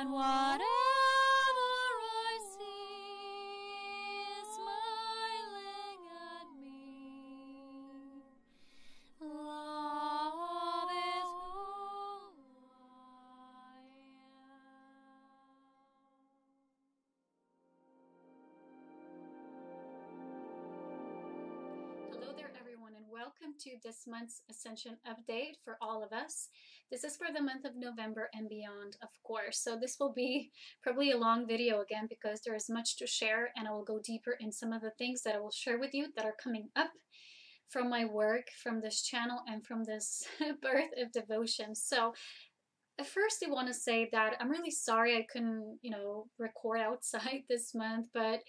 And whatever I see is smiling at me. Love is who I am. Hello there, everyone, and welcome to this month's Ascension update for all of us. This is for the month of November and beyond, of course. So this will be probably a long video again because there is much to share, and I will go deeper in some of the things that I will share with you that are coming up from my work, from this channel, and from this birth of devotion. So first I want to say that I'm really sorry I couldn't, record outside this month, but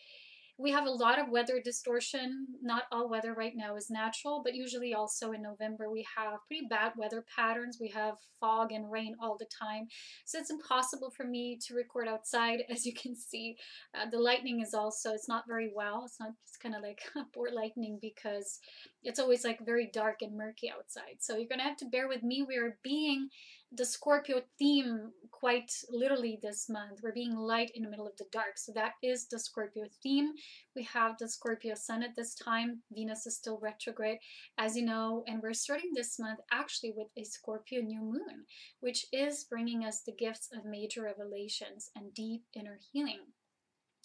we have a lot of weather distortion. Not all weather right now is natural, but usually also in November we have pretty bad weather patterns. We have fog and rain all the time. So it's impossible for me to record outside. As you can see, the lightning is also, it's not very well. It's kind of like poor lightning because it's always like very dark and murky outside. So you're going to have to bear with me. We are being the Scorpio theme quite literally this month. We're being light in the middle of the dark. So that is the Scorpio theme. We have the Scorpio sun at this time. Venus is still retrograde, as you know, and we're starting this month actually with a Scorpio new moon, which is bringing us the gifts of major revelations and deep inner healing.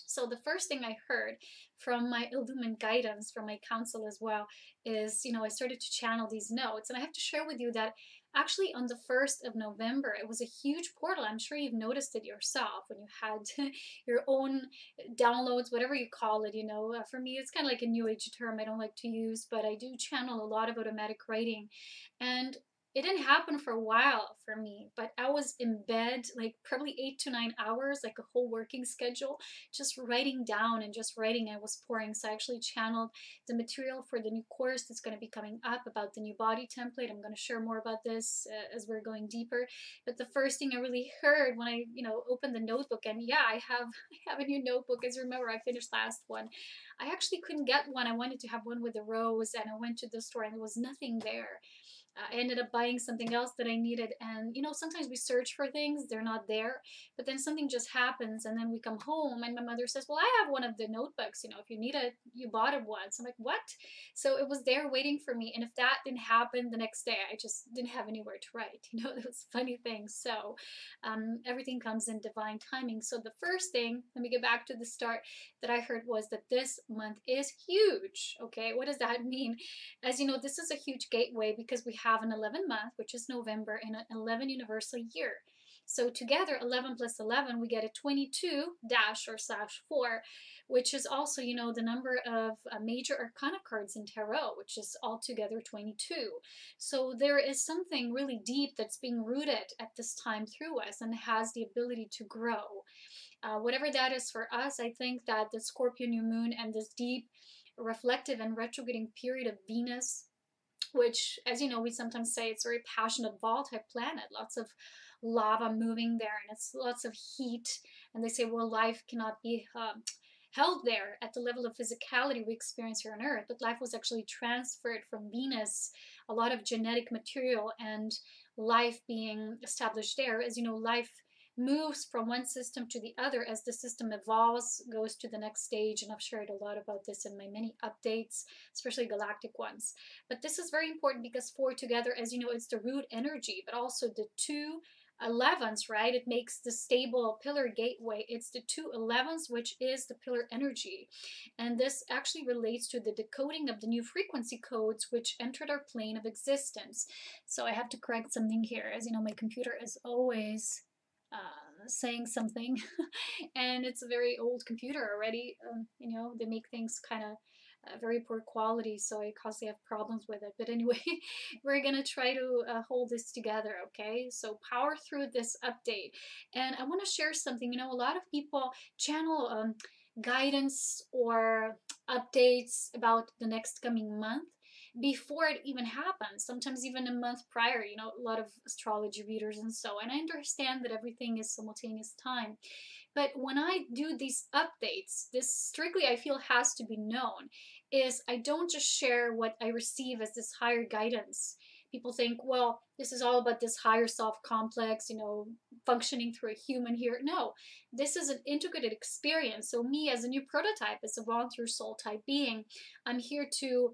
So the first thing I heard from my illumined guidance, from my counsel as well, is, I started to channel these notes. And I have to share with you that actually on the 1st of November, it was a huge portal. I'm sure you've noticed it yourself when you had your own downloads, whatever you call it, For me, it's kind of like a new age term I don't like to use, but I do channel a lot of automatic writing. And it didn't happen for a while for me, but I was in bed like probably 8 to 9 hours, like a whole working schedule, just writing down and just writing. I was pouring. So I actually channeled the material for the new course that's going to be coming up about the new body template. I'm going to share more about this as we're going deeper. But the first thing I really heard when I, opened the notebook, and yeah, I have a new notebook. As you remember, I finished last one. I actually couldn't get one. I wanted to have one with a rose, and I went to the store and there was nothing there. I ended up buying something else that I needed, and sometimes we search for things, they're not there, but then something just happens, and then we come home and my mother says, well, I have one of the notebooks, if you need it, you bought it once. I'm like, what? So it was there waiting for me, and if that didn't happen the next day, I just didn't have anywhere to write. Those funny things. So everything comes in divine timing. So the first thing, let me get back to the start, that I heard was that this month is huge. Okay, what does that mean? As you know, this is a huge gateway because we have an 11 month, which is November, and an 11 universal year. So together, 11 plus 11, we get a 22 /4, which is also, the number of major arcana cards in tarot, which is altogether 22. So there is something really deep that's being rooted at this time through us and has the ability to grow. Whatever that is for us, I think that the Scorpio new moon and this deep reflective and retrograding period of Venus, which, as you know, we sometimes say it's a very passionate ball type planet, lots of lava moving there, and it's lots of heat. And they say, well, life cannot be held there at the level of physicality we experience here on Earth, but life was actually transferred from Venus, a lot of genetic material and life being established there. As you know, life moves from one system to the other as the system evolves, goes to the next stage, and I've shared a lot about this in my many updates, especially galactic ones. But this is very important because 4 together, as you know, it's the root energy, but also the 2 11s, right? It makes the stable pillar gateway. It's the 2 11s, which is the pillar energy. And this actually relates to the decoding of the new frequency codes, which entered our plane of existence. So I have to correct something here. As you know, my computer is always saying something and it's a very old computer already. They make things kind of very poor quality, so I constantly have problems with it. But anyway, we're gonna try to hold this together, okay? So power through this update. And I want to share something. A lot of people channel guidance or updates about the next coming month before it even happens, sometimes even a month prior, a lot of astrology readers and so. And I understand that everything is simultaneous time. But when I do these updates, this strictly I feel has to be known, is I don't just share what I receive as this higher guidance, people think, well, this is all about this higher self complex, functioning through a human here. No, this is an integrated experience. So me as a new prototype, as a volunteer soul type being, I'm here to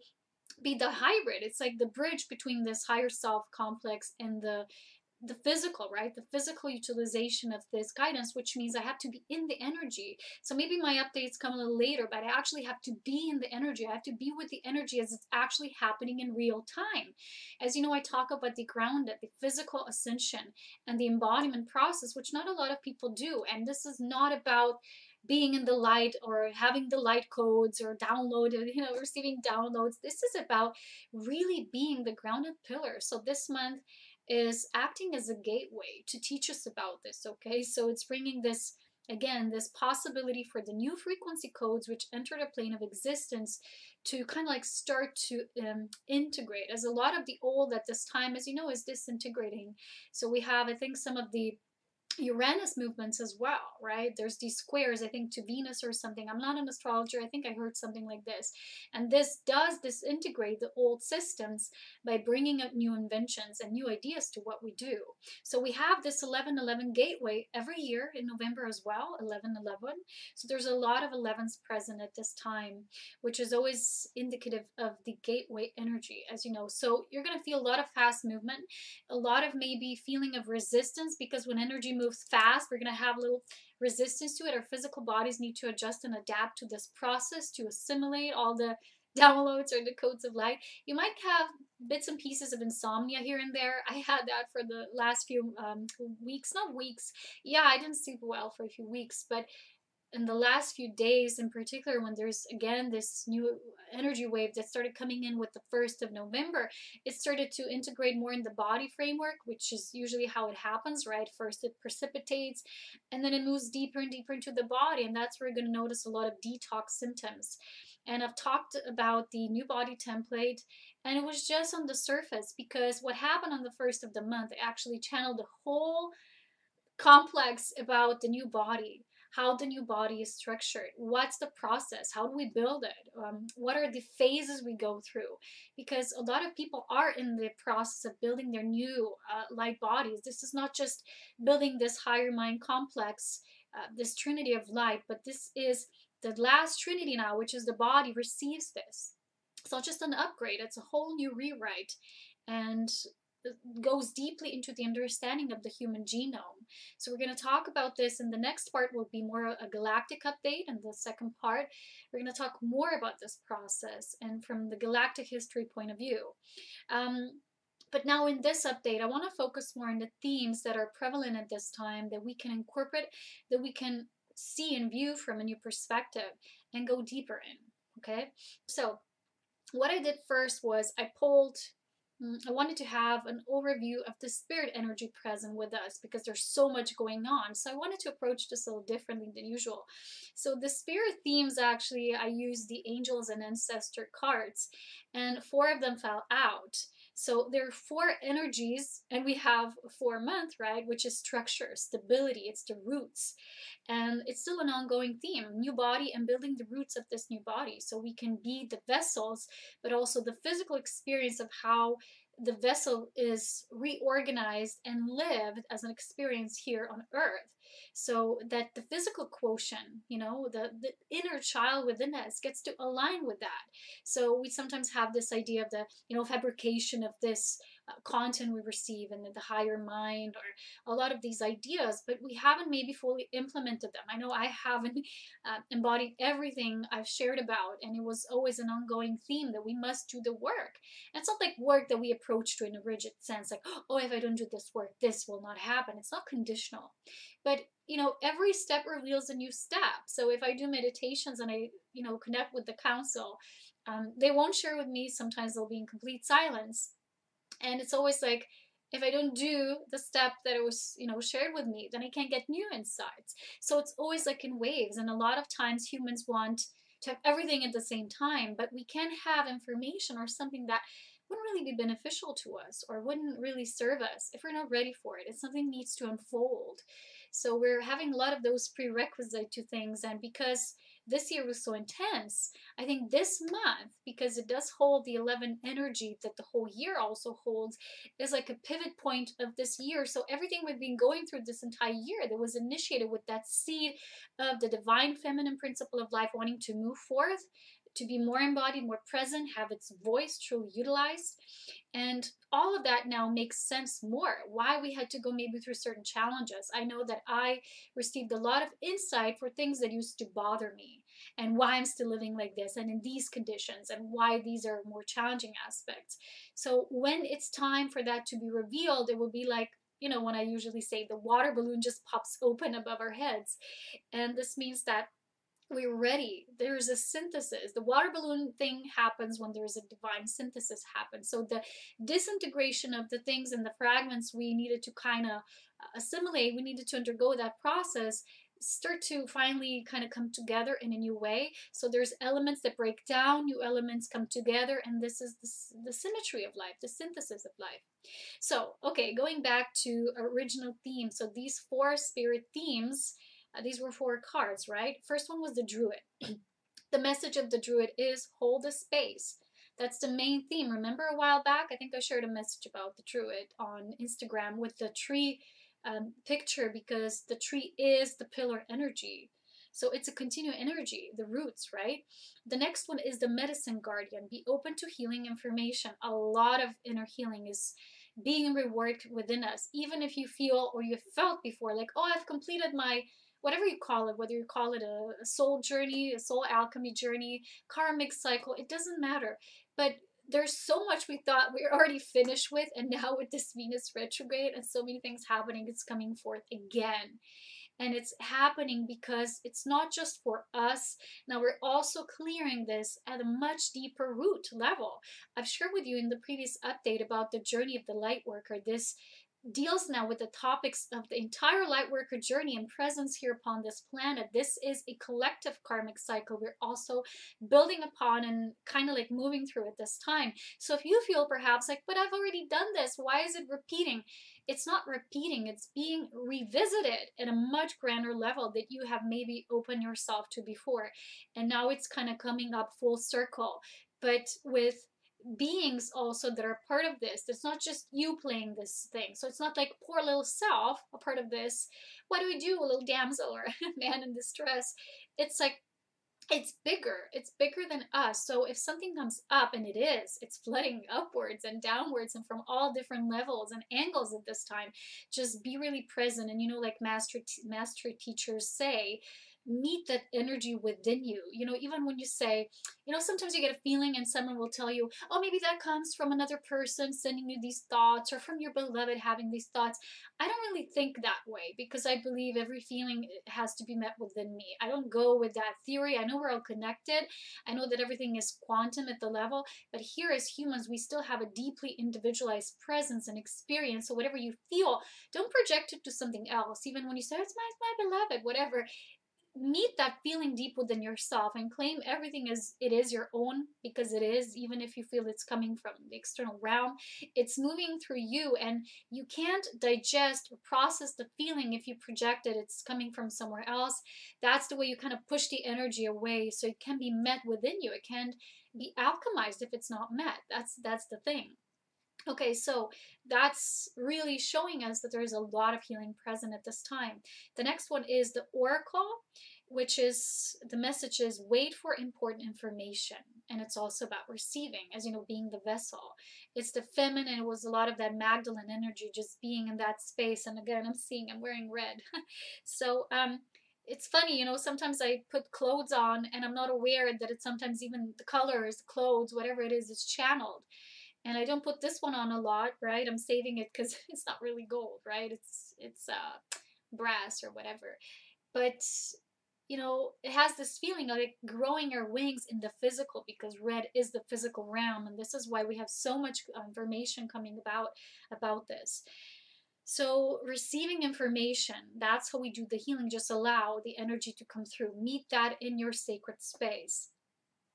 be the hybrid. It's like the bridge between this higher self complex and the physical, right? The physical utilization of this guidance, which means I have to be in the energy. So maybe my updates come a little later, but I actually have to be in the energy. I have to be with the energy as it's actually happening in real time. As you know, I talk about the grounded, the physical ascension, and the embodiment process, which not a lot of people do. And this is not about being in the light or having the light codes or downloaded, receiving downloads. This is about really being the grounded pillar. So this month is acting as a gateway to teach us about this, okay? So it's bringing this, again, this possibility for the new frequency codes which enter the plane of existence to kind of like start to integrate, as a lot of the old at this time, as you know, is disintegrating. So we have, I think, some of the Uranus movements as well, right? There's these squares, I think, to Venus or something. I'm not an astrologer. I think I heard something like this. And this does disintegrate the old systems by bringing up new inventions and new ideas to what we do. So we have this 11/11 gateway every year in November as well, 11/11. So there's a lot of 11s present at this time, which is always indicative of the gateway energy, as you know. So you're going to feel a lot of fast movement, a lot of maybe feeling of resistance, because when energy moves fast, we're going to have a little resistance to it. Our physical bodies need to adjust and adapt to this process to assimilate all the downloads or the codes of light. You might have bits and pieces of insomnia here and there. I had that for the last few weeks, not weeks. Yeah, I didn't sleep well for a few weeks, but in the last few days in particular, when there's again this new energy wave that started coming in with the 1st of November, it started to integrate more in the body framework, which is usually how it happens, right? First it precipitates and then it moves deeper and deeper into the body, and that's where you're going to notice a lot of detox symptoms. And I've talked about the new body template, and it was just on the surface, because what happened on the 1st of the month, I actually channeled the whole complex about the new body, how the new body is structured, what's the process, how do we build it, what are the phases we go through, because a lot of people are in the process of building their new light bodies. This is not just building this higher mind complex, this trinity of light, but this is the last trinity now, which is the body receives this. It's not just an upgrade, it's a whole new rewrite, and goes deeply into the understanding of the human genome. So we're going to talk about this, and the next part will be more a galactic update, and the second part we're going to talk more about this process and from the galactic history point of view. But now in this update, I want to focus more on the themes that are prevalent at this time, that we can incorporate, that we can see and view from a new perspective and go deeper in, okay? So what I did first was I wanted to have an overview of the spirit energy present with us, because there's so much going on. So I wanted to approach this a little differently than usual. So the spirit themes, actually, I used the angels and ancestor cards, and 4 of them fell out. So there are 4 energies, and we have 4 month, right? Which is structure, stability, it's the roots. And it's still an ongoing theme, new body and building the roots of this new body, so we can be the vessels, but also the physical experience of how the vessel is reorganized and lived as an experience here on earth, so that the physical quotient, the inner child within us gets to align with that. So we sometimes have this idea of the fabrication of this content we receive in the higher mind, or a lot of these ideas, but we haven't maybe fully implemented them. I know I haven't embodied everything I've shared about, and it was always an ongoing theme that we must do the work. And it's not like work that we approach to in a rigid sense, like, oh, if I don't do this work, this will not happen. It's not conditional. But every step reveals a new step. So if I do meditations and I connect with the council, they won't share with me. Sometimes they'll be in complete silence, and it's always like, if I don't do the step that it was shared with me, then I can't get new insights. So it's always like in waves, and a lot of times humans want to have everything at the same time, but we can have information or something that wouldn't really be beneficial to us or wouldn't really serve us if we're not ready for it. It's something needs to unfold. So we're having a lot of those prerequisites to things, and because this year was so intense. I think this month, because it does hold the 11 energy that the whole year also holds, is like a pivot point of this year. So everything we've been going through this entire year that was initiated with that seed of the divine feminine principle of life wanting to move forth, to be more embodied, more present, have its voice truly utilized. And all of that now makes sense more, why we had to go maybe through certain challenges. I know that I received a lot of insight for things that used to bother me, and why I'm still living like this and in these conditions, and why these are more challenging aspects. So when it's time for that to be revealed, it will be like, you know, when I usually say the water balloon just pops open above our heads. And this means that we're ready. There's a synthesis. The water balloon thing happens when there's a divine synthesis happens. So the disintegration of the things and the fragments we needed to kind of assimilate, we needed to undergo that process, start to finally kind of come together in a new way. So there's elements that break down, new elements come together, and this is the symmetry of life, the synthesis of life. So, okay, going back to original theme. So these 4 spirit themes, these were 4 cards, right? First one was the Druid. The message of the Druid is hold a space. That's the main theme. Remember a while back, I think I shared a message about the Druid on Instagram with the tree picture, because the tree is the pillar energy. So it's a continual energy, the roots, right? The next one is the medicine guardian. Be open to healing information. A lot of inner healing is being reworked within us. Even if you feel, or you felt before, like, oh, I've completed my, whatever you call it, whether you call it a soul journey, a soul alchemy journey, karmic cycle, it doesn't matter. But there's so much we thought we were already finished with, and now with this Venus retrograde and so many things happening, it's coming forth again. And it's happening because it's not just for us. Now we're also clearing this at a much deeper root level. I've shared with you in the previous update about the journey of the light worker. This deals now with the topics of the entire light worker journey and presence here upon this planet. This is a collective karmic cycle we're also building upon and kind of like moving through at this time. So if you feel perhaps like, but I've already done this, why is it repeating? It's not repeating, it's being revisited at a much grander level that you have maybe opened yourself to before. And now it's kind of coming up full circle, but with beings also that are part of this. It's not just you playing this thing. So it's not like poor little self, a part of this. What do we do, a little damsel or man in distress? It's like, it's bigger. It's bigger than us. So if something comes up, and it is, it's flooding upwards and downwards and from all different levels and angles at this time, just be really present. And, you know, like master teachers say, meet that energy within you. You know, even when you say, you know, sometimes you get a feeling and someone will tell you, oh, maybe that comes from another person sending you these thoughts, or from your beloved having these thoughts. I don't really think that way, because I believe every feeling has to be met within me. I don't go with that theory. I know we're all connected. I know that everything is quantum at the level, but here as humans, we still have a deeply individualized presence and experience. So whatever you feel, don't project it to something else. Even when you say, it's my beloved, whatever, meet that feeling deep within yourself and claim everything as it is your own, because it is. Even if you feel it's coming from the external realm, it's moving through you, and you can't digest or process the feeling if you project it, it's coming from somewhere else. That's the way you kind of push the energy away, so it can be met within you. It can't be alchemized if it's not met. That's the thing. Okay, so that's really showing us that there's a lot of healing present at this time. The next one is the Oracle, which is, the message is wait for important information. And it's also about receiving, as you know, being the vessel. It's the feminine. It was a lot of that Magdalene energy, just being in that space. And again, I'm wearing red. So, it's funny, you know, sometimes I put clothes on and I'm not aware that it's sometimes even the colors, the clothes, whatever it is channeled. And I don't put this one on a lot, right? I'm saving it because it's not really gold, right? It's brass or whatever. But, you know, it has this feeling of like growing our wings in the physical, because red is the physical realm. And this is why we have so much information coming about this. So receiving information, that's how we do the healing. Just allow the energy to come through. Meet that in your sacred space.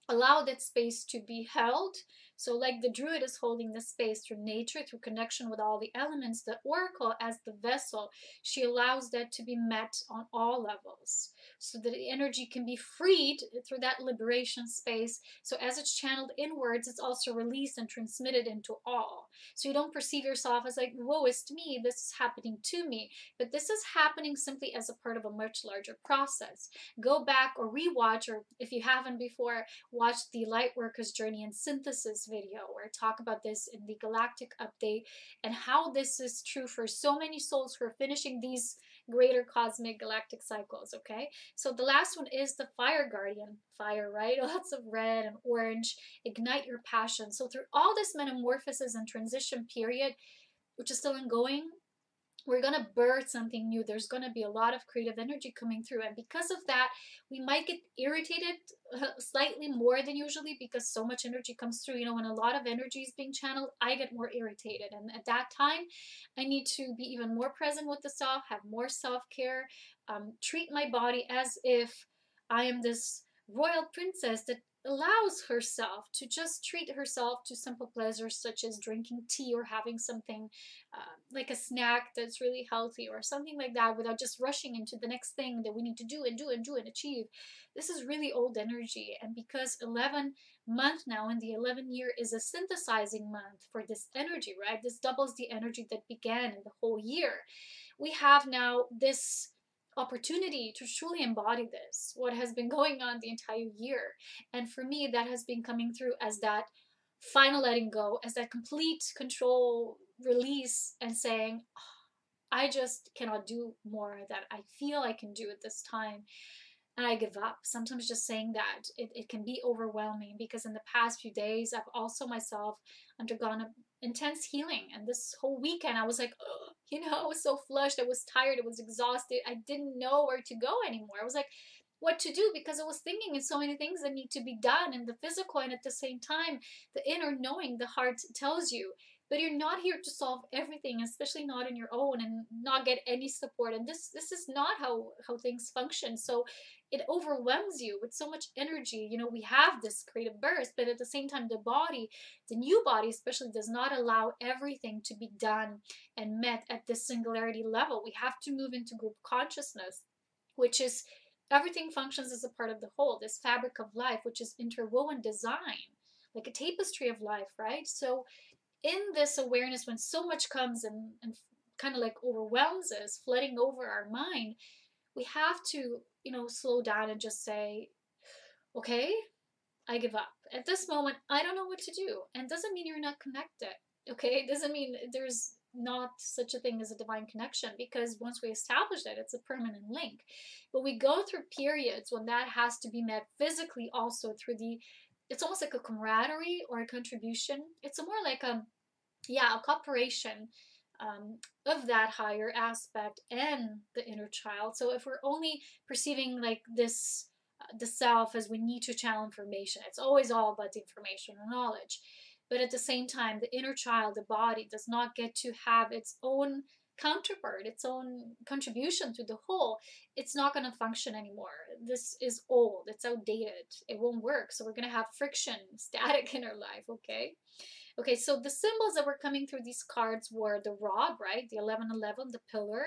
Allow that space to be held So like the druid is holding the space through nature, through connection with all the elements, the oracle as the vessel, she allows that to be met on all levels so that the energy can be freed through that liberation space. So as it's channeled inwards, it's also released and transmitted into all. So you don't perceive yourself as like, woe is to me, this is happening to me. But this is happening simply as a part of a much larger process. Go back or rewatch, or if you haven't before, watch the Lightworker's Journey and Synthesis video, where I talk about this in the Galactic Update and how this is true for so many souls who are finishing these greater cosmic galactic cycles, okay? So the last one is the Fire Guardian. Fire, right? Lots of red and orange. Ignite your passion. So through all this metamorphosis and transition period, which is still ongoing, we're going to birth something new. There's going to be a lot of creative energy coming through. And because of that, we might get irritated slightly more than usually because so much energy comes through. You know, when a lot of energy is being channeled, I get more irritated. And at that time, I need to be even more present with the self, have more self-care, treat my body as if I am this royal princess that allows herself to just treat herself to simple pleasures such as drinking tea or having something like a snack that's really healthy or something like that, without just rushing into the next thing that we need to do and achieve. This is really old energy. And because 11 month now in the 11 year is a synthesizing month for this energy, right? This doubles the energy that began in the whole year. We have now this opportunity to truly embody this, what has been going on the entire year. And for me, that has been coming through as that final letting go, as that complete control release, and saying, oh, I just cannot do more that I feel I can do at this time. And I give up. Sometimes just saying that, it can be overwhelming, because in the past few days, I've also myself undergone a intense healing. And this whole weekend, I was like, oh, you know, I was so flushed. I was tired. I was exhausted. I didn't know where to go anymore. I was like, what to do, because I was thinking in so many things that need to be done in the physical, and at the same time, the inner knowing, the heart tells you. But you're not here to solve everything, especially not on your own, and not get any support. And this is not how things function. So it overwhelms you with so much energy. You know, we have this creative burst, but at the same time, the new body especially, does not allow everything to be done and met at this singularity level. We have to move into group consciousness, which is everything functions as a part of the whole, this fabric of life, which is interwoven design, like a tapestry of life, right? So in this awareness, when so much comes and kind of like overwhelms us, flooding over our mind, we have to, you know, slow down and just say, okay, I give up. At this moment, I don't know what to do. And doesn't mean you're not connected. Okay? It doesn't mean there's not such a thing as a divine connection, because once we establish that, it's a permanent link. But we go through periods when that has to be met physically also through it's almost like a camaraderie or a contribution. It's more like a cooperation of that higher aspect and the inner child. So if we're only perceiving like this, the self, as we need to channel information, it's always all about the information or knowledge. But at the same time, the inner child, the body, does not get to have its own counterpart, its own contribution to the whole. It's not going to function anymore. This is old, it's outdated, it won't work. So we're going to have friction, static in our life, okay? Okay, so the symbols that were coming through these cards were the rod, right? The 1111, the pillar.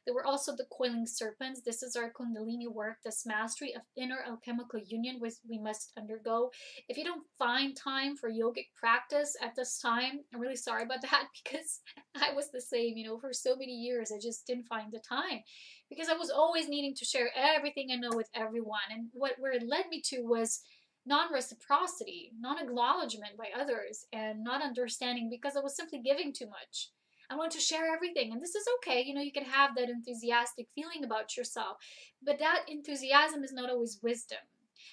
There were also the coiling serpents. This is our Kundalini work, this mastery of inner alchemical union, which we must undergo. If you don't find time for yogic practice at this time, I'm really sorry about that, because I was the same, you know, for so many years. I just didn't find the time, because I was always needing to share everything I know with everyone. And where it led me to was non-reciprocity, non-acknowledgement by others, and not understanding, because I was simply giving too much. I want to share everything, and this is okay. You know, you can have that enthusiastic feeling about yourself, but that enthusiasm is not always wisdom.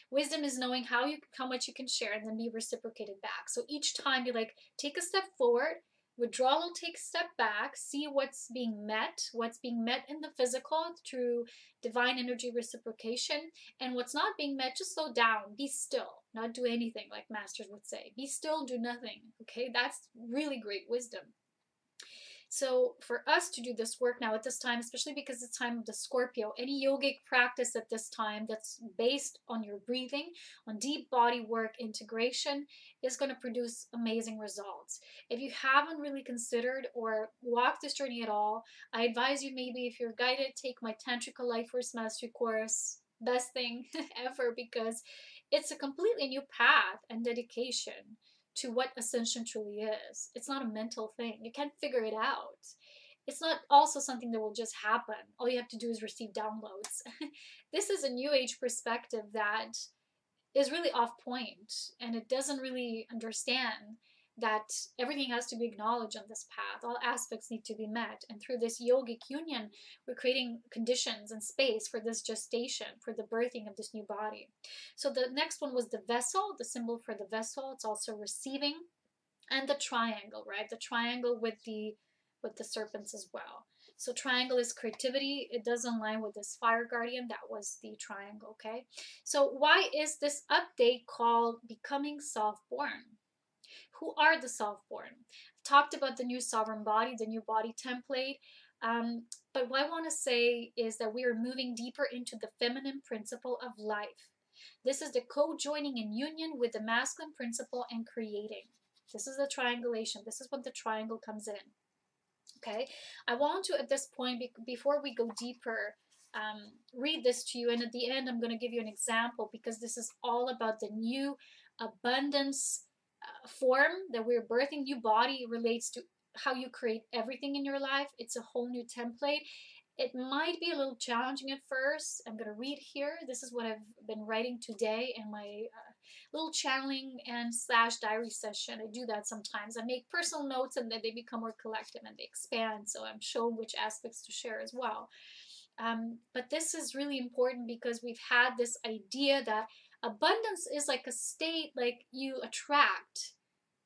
Wisdom is knowing how much you can share and then be reciprocated back. So each time you like take a step forward, withdraw, will take a step back, see what's being met in the physical through divine energy reciprocation, and what's not being met, just slow down, be still, not do anything, like masters would say. Be still, do nothing. Okay, that's really great wisdom. So for us to do this work now at this time, especially because it's time of the Scorpio, any yogic practice at this time that's based on your breathing, on deep body work integration, is going to produce amazing results. If you haven't really considered or walked this journey at all, I advise you, maybe if you're guided, take my Tantrical Life Force Mastery course. Best thing ever, because it's a completely new path and dedication to what ascension truly is. It's not a mental thing. You can't figure it out. It's not also something that will just happen. All you have to do is receive downloads. This is a new age perspective that is really off point, and it doesn't really understand that everything has to be acknowledged on this path. All aspects need to be met, and through this yogic union, we're creating conditions and space for this gestation, for the birthing of this new body. So the next one was the vessel, the symbol for the vessel. It's also receiving, and the triangle, right? The triangle with the serpents as well. So triangle is creativity. It does align with this fire guardian. That was the triangle, okay? So why is this update called Becoming Self-Born? Who are the self-born? I've talked about the new sovereign body, the new body template. But what I want to say is that we are moving deeper into the feminine principle of life. This is the co-joining in union with the masculine principle and creating. This is the triangulation. This is when the triangle comes in. Okay, I want to, at this point, before we go deeper, read this to you, and at the end I'm going to give you an example, because this is all about the new abundance form that we're birthing. New body relates to how you create everything in your life. It's a whole new template. It might be a little challenging at first. I'm going to read here. This is what I've been writing today in my little channeling and / diary session. I do that sometimes. I make personal notes, and then they become more collective and they expand. So I'm shown which aspects to share as well. But this is really important, because we've had this idea that abundance is like a state, like you attract.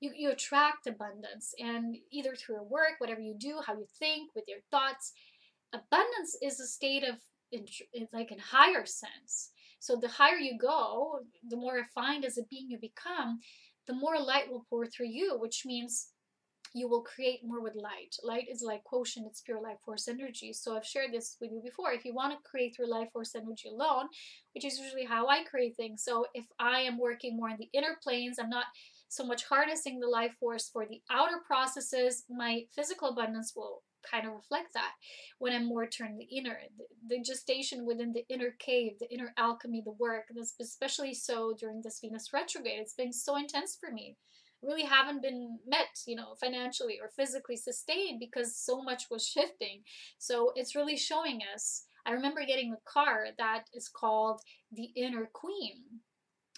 You attract abundance, and either through your work, whatever you do, how you think, with your thoughts. Abundance is a state of, like, in higher sense. So the higher you go, the more refined as a being you become, the more light will pour through you, which means you will create more with light. Light is like quotient, it's pure life force energy. So I've shared this with you before. If you want to create through life force energy alone, which is usually how I create things. So if I am working more in the inner planes, I'm not so much harnessing the life force for the outer processes, my physical abundance will kind of reflect that. When I'm more turned the inner, the gestation within the inner cave, the inner alchemy, the work, this especially so during this Venus retrograde, it's been so intense for me. Really haven't been met, financially or physically sustained, because so much was shifting. So it's really showing us. I remember getting a card that is called the Inner Queen.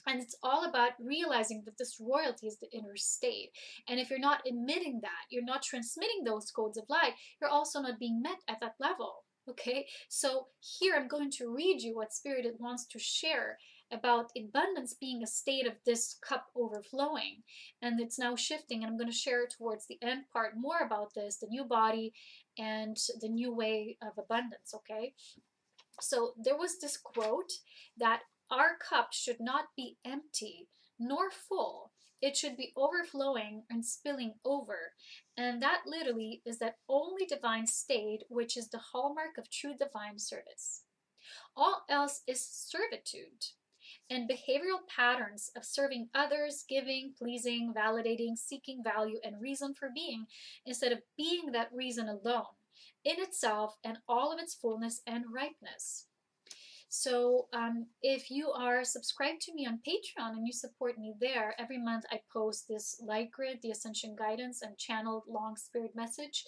And it's all about realizing that this royalty is the inner state. And if you're not emitting that, you're not transmitting those codes of light, you're also not being met at that level. Okay, so here I'm going to read you what Spirit wants to share about abundance being a state of this cup overflowing. And it's now shifting, and I'm going to share towards the end part more about this, the new body and the new way of abundance. Okay, so there was this quote that our cup should not be empty nor full. It should be overflowing and spilling over. And that literally is that only divine state, which is the hallmark of true divine service. All else is servitude. And behavioral patterns of serving others, giving, pleasing, validating, seeking value and reason for being, instead of being that reason alone, in itself and all of its fullness and ripeness. So if you are subscribed to me on Patreon and you support me there, every month I post this light grid, the Ascension guidance, and channeled long spirit message.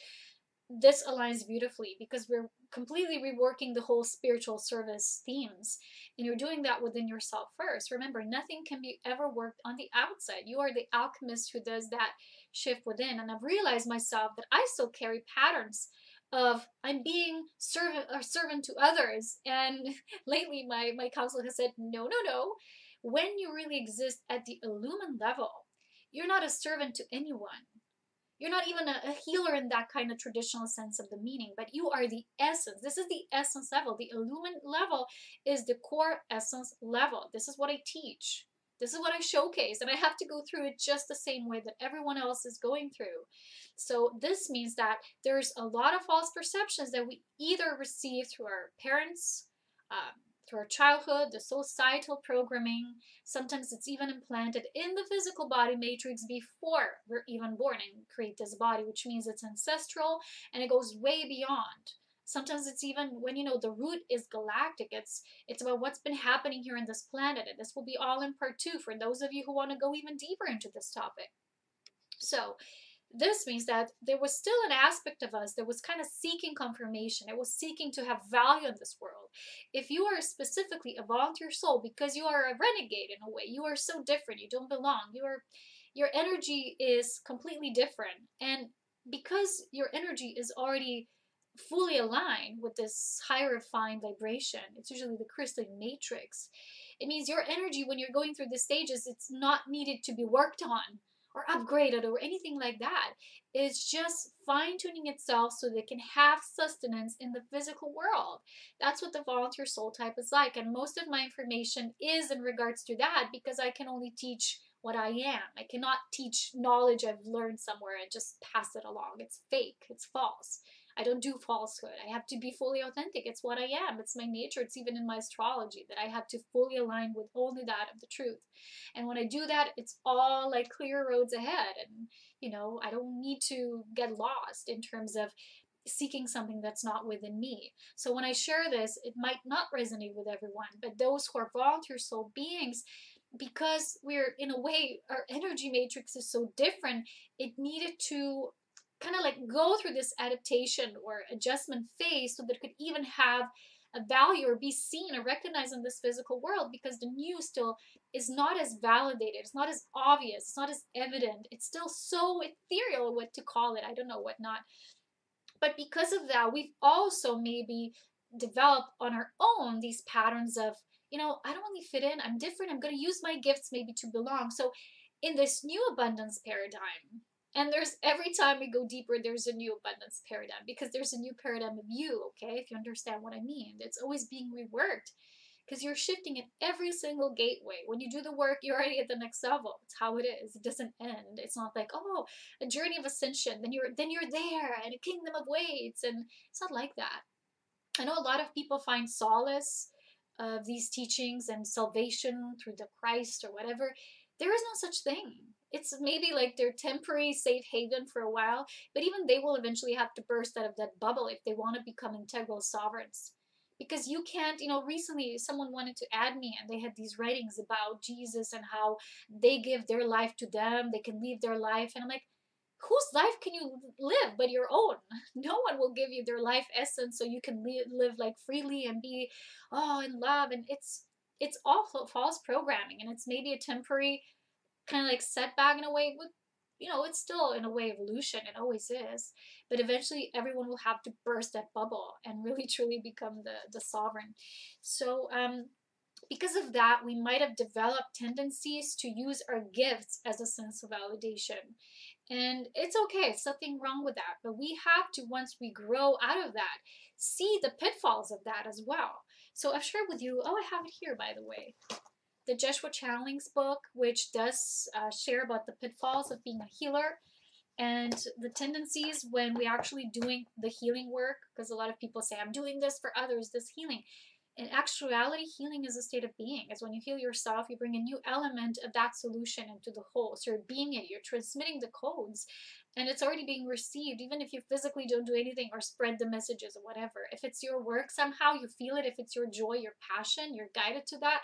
This aligns beautifully, because we're completely reworking the whole spiritual service themes, and you're doing that within yourself first. Remember, nothing can be ever worked on the outside. You are the alchemist who does that shift within. And I've realized myself that I still carry patterns of I'm being servant to others. And lately my counselor has said, no. When you really exist at the illumined level, you're not a servant to anyone. You're not even a healer in that kind of traditional sense of the meaning, but you are the essence. This is the essence level. The illumined level is the core essence level. This is what I teach. This is what I showcase, and I have to go through it just the same way that everyone else is going through. So this means that there's a lot of false perceptions that we either receive through our parents, through our childhood, the societal programming. Sometimes it's even implanted in the physical body matrix before we're even born and create this body, which means it's ancestral and it goes way beyond. Sometimes it's even when, you know, the root is galactic. It's about what's been happening here in this planet. And this will be all in part 2 for those of you who want to go even deeper into this topic. So this means that there was still an aspect of us that was kind of seeking confirmation. It was seeking to have value in this world. If you are specifically a volunteer soul, because you are a renegade in a way, you are so different, you don't belong, your energy is completely different. And because your energy is already fully aligned with this higher refined vibration, it's usually the crystalline matrix, it means your energy, when you're going through the stages, it's not needed to be worked on or upgraded or anything like that. It's just fine-tuning itself so that it can have sustenance in the physical world. That's what the volunteer soul type is like. And most of my information is in regards to that, because I can only teach what I am. I cannot teach knowledge I've learned somewhere and just pass it along. It's fake. It's false. I don't do falsehood. I have to be fully authentic. It's what I am. It's my nature. It's even in my astrology that I have to fully align with only that of the truth. And when I do that, it's all like clear roads ahead. And, you know, I don't need to get lost in terms of seeking something that's not within me. So when I share this, it might not resonate with everyone, but those who are volunteer soul beings, because we're, in a way, our energy matrix is so different, it needed to kind of like go through this adaptation or adjustment phase so that it could even have a value or be seen or recognized in this physical world, because the new still is not as validated, it's not as obvious, it's not as evident, it's still so ethereal, what to call it, I don't know what not. But because of that, we've also maybe developed on our own these patterns of, you know, I don't really fit in, I'm different, I'm going to use my gifts maybe to belong. So in this new abundance paradigm, and there's every time we go deeper, there's a new abundance paradigm, because there's a new paradigm of you, okay? If you understand what I mean, it's always being reworked, because you're shifting at every single gateway. When you do the work, you're already at the next level. It's how it is. It doesn't end. It's not like, oh, a journey of ascension, then you're there, and a kingdom of weights, and it's not like that. I know a lot of people find solace of these teachings and salvation through the Christ or whatever. There is no such thing. It's maybe like their temporary safe haven for a while, but even they will eventually have to burst out of that bubble if they want to become integral sovereigns. Because you can't, you know, recently someone wanted to add me and they had these writings about Jesus and how they give their life to them, they can leave their life. And I'm like, whose life can you live but your own? No one will give you their life essence so you can live like freely and be, in love. And it's all false programming, and it's maybe a temporary kind of like setback in a way. With, you know, it's still in a way evolution, it always is, but eventually everyone will have to burst that bubble and really truly become the sovereign. So because of that, we might have developed tendencies to use our gifts as a sense of validation, and it's okay, it's nothing wrong with that, but we have to, once we grow out of that, see the pitfalls of that as well. So I've shared with you, I have it here, by the way, the Joshua Channeling's book, which does share about the pitfalls of being a healer and the tendencies when we're actually doing the healing work. Because a lot of people say, I'm doing this for others, this healing. In actuality, healing is a state of being. As when you heal yourself, you bring a new element of that solution into the whole. So you're being it, you're transmitting the codes, and it's already being received, even if you physically don't do anything or spread the messages or whatever. If it's your work, somehow you feel it. If it's your joy, your passion, you're guided to that,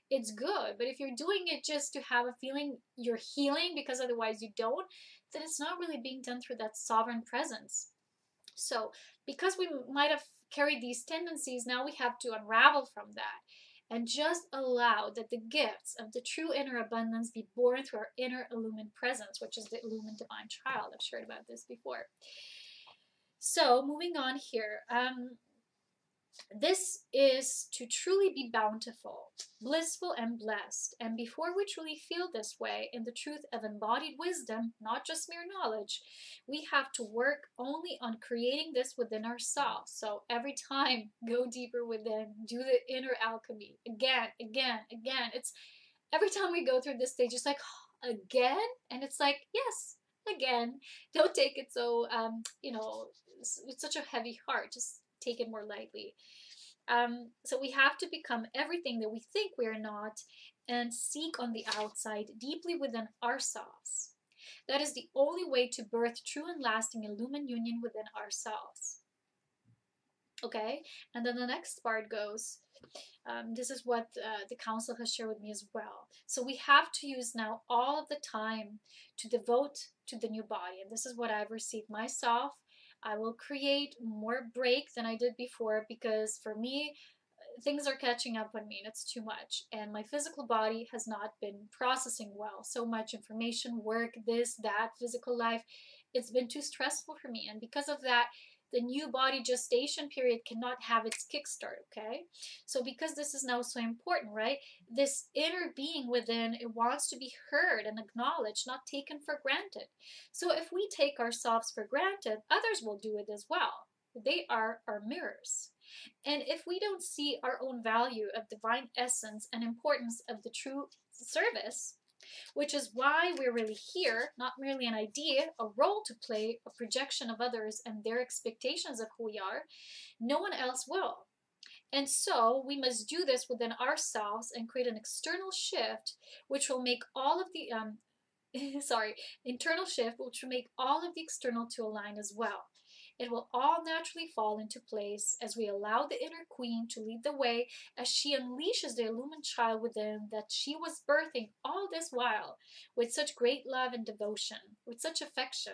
it's good. But if you're doing it just to have a feeling you're healing because otherwise you don't, then it's not really being done through that sovereign presence. So because we might have carried these tendencies, now we have to unravel from that and just allow that the gifts of the true inner abundance be born through our inner illumined presence, which is the illumined divine child. I've shared about this before. So moving on here, this is to truly be bountiful, blissful, and blessed. And before we truly feel this way in the truth of embodied wisdom, not just mere knowledge, we have to work only on creating this within ourselves. So every time, go deeper within, do the inner alchemy again, again, again. every time we go through this stage, it's like, oh, again? And it's like, yes, again. Don't take it so, with such a heavy heart. Just take it more lightly. So we have to become everything that we think we're not and seek on the outside deeply within ourselves. That is the only way to birth true and lasting illumined union within ourselves. Okay? And then the next part goes, this is what the council has shared with me as well. So we have to use now all of the time to devote to the new body. And this is what I've received myself. I will create more break than I did before, because for me, things are catching up on me and it's too much. And my physical body has not been processing well. So much information, work, this, that, physical life. It's been too stressful for me. And because of that, the new body gestation period cannot have its kickstart, okay? So because this is now so important, right? This inner being within, it wants to be heard and acknowledged, not taken for granted. So if we take ourselves for granted, others will do it as well. They are our mirrors. And if we don't see our own value of divine essence and importance of the true service, which is why we're really here, not merely an idea, a role to play, a projection of others and their expectations of who we are, no one else will. And so we must do this within ourselves and create an external shift, which will make all of the internal shift, which will make all of the external to align as well. It will all naturally fall into place as we allow the inner queen to lead the way, as she unleashes the illumined child within that she was birthing all this while with such great love and devotion, with such affection,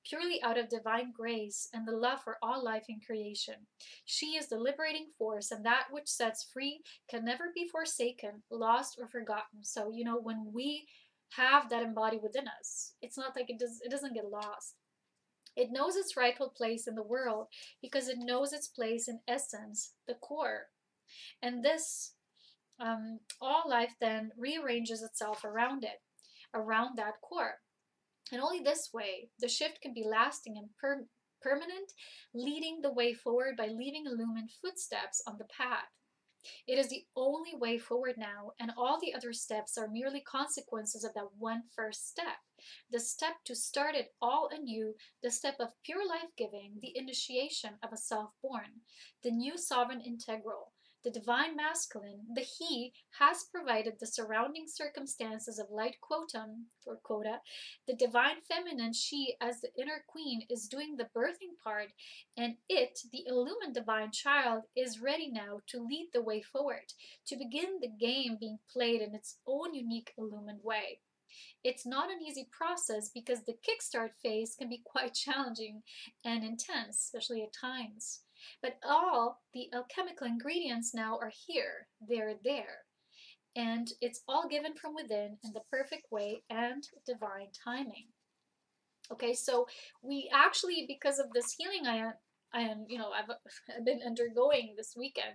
purely out of divine grace and the love for all life in creation. She is the liberating force, and that which sets free can never be forsaken, lost, or forgotten. So, when we have that embodied within us, it's not like it doesn't get lost. It knows its rightful place in the world because it knows its place in essence, the core. And this, all life then rearranges itself around it, around that core. And only this way, the shift can be lasting and permanent, leading the way forward by leaving illumined footsteps on the path. It is the only way forward now, and all the other steps are merely consequences of that one first step. The step to start it all anew, the step of pure life giving, the initiation of a self born, the new sovereign integral. The divine masculine, the he, has provided the surrounding circumstances of light quotum, or quota. The divine feminine, she, as the inner queen, is doing the birthing part, and it, the illumined divine child, is ready now to lead the way forward, to begin the game being played in its own unique illumined way. It's not an easy process because the kickstart phase can be quite challenging and intense, especially at times. But all the alchemical ingredients now are here, they're there. And it's all given from within in the perfect way and divine timing. Okay, so we actually, because of this healing I've been undergoing this weekend,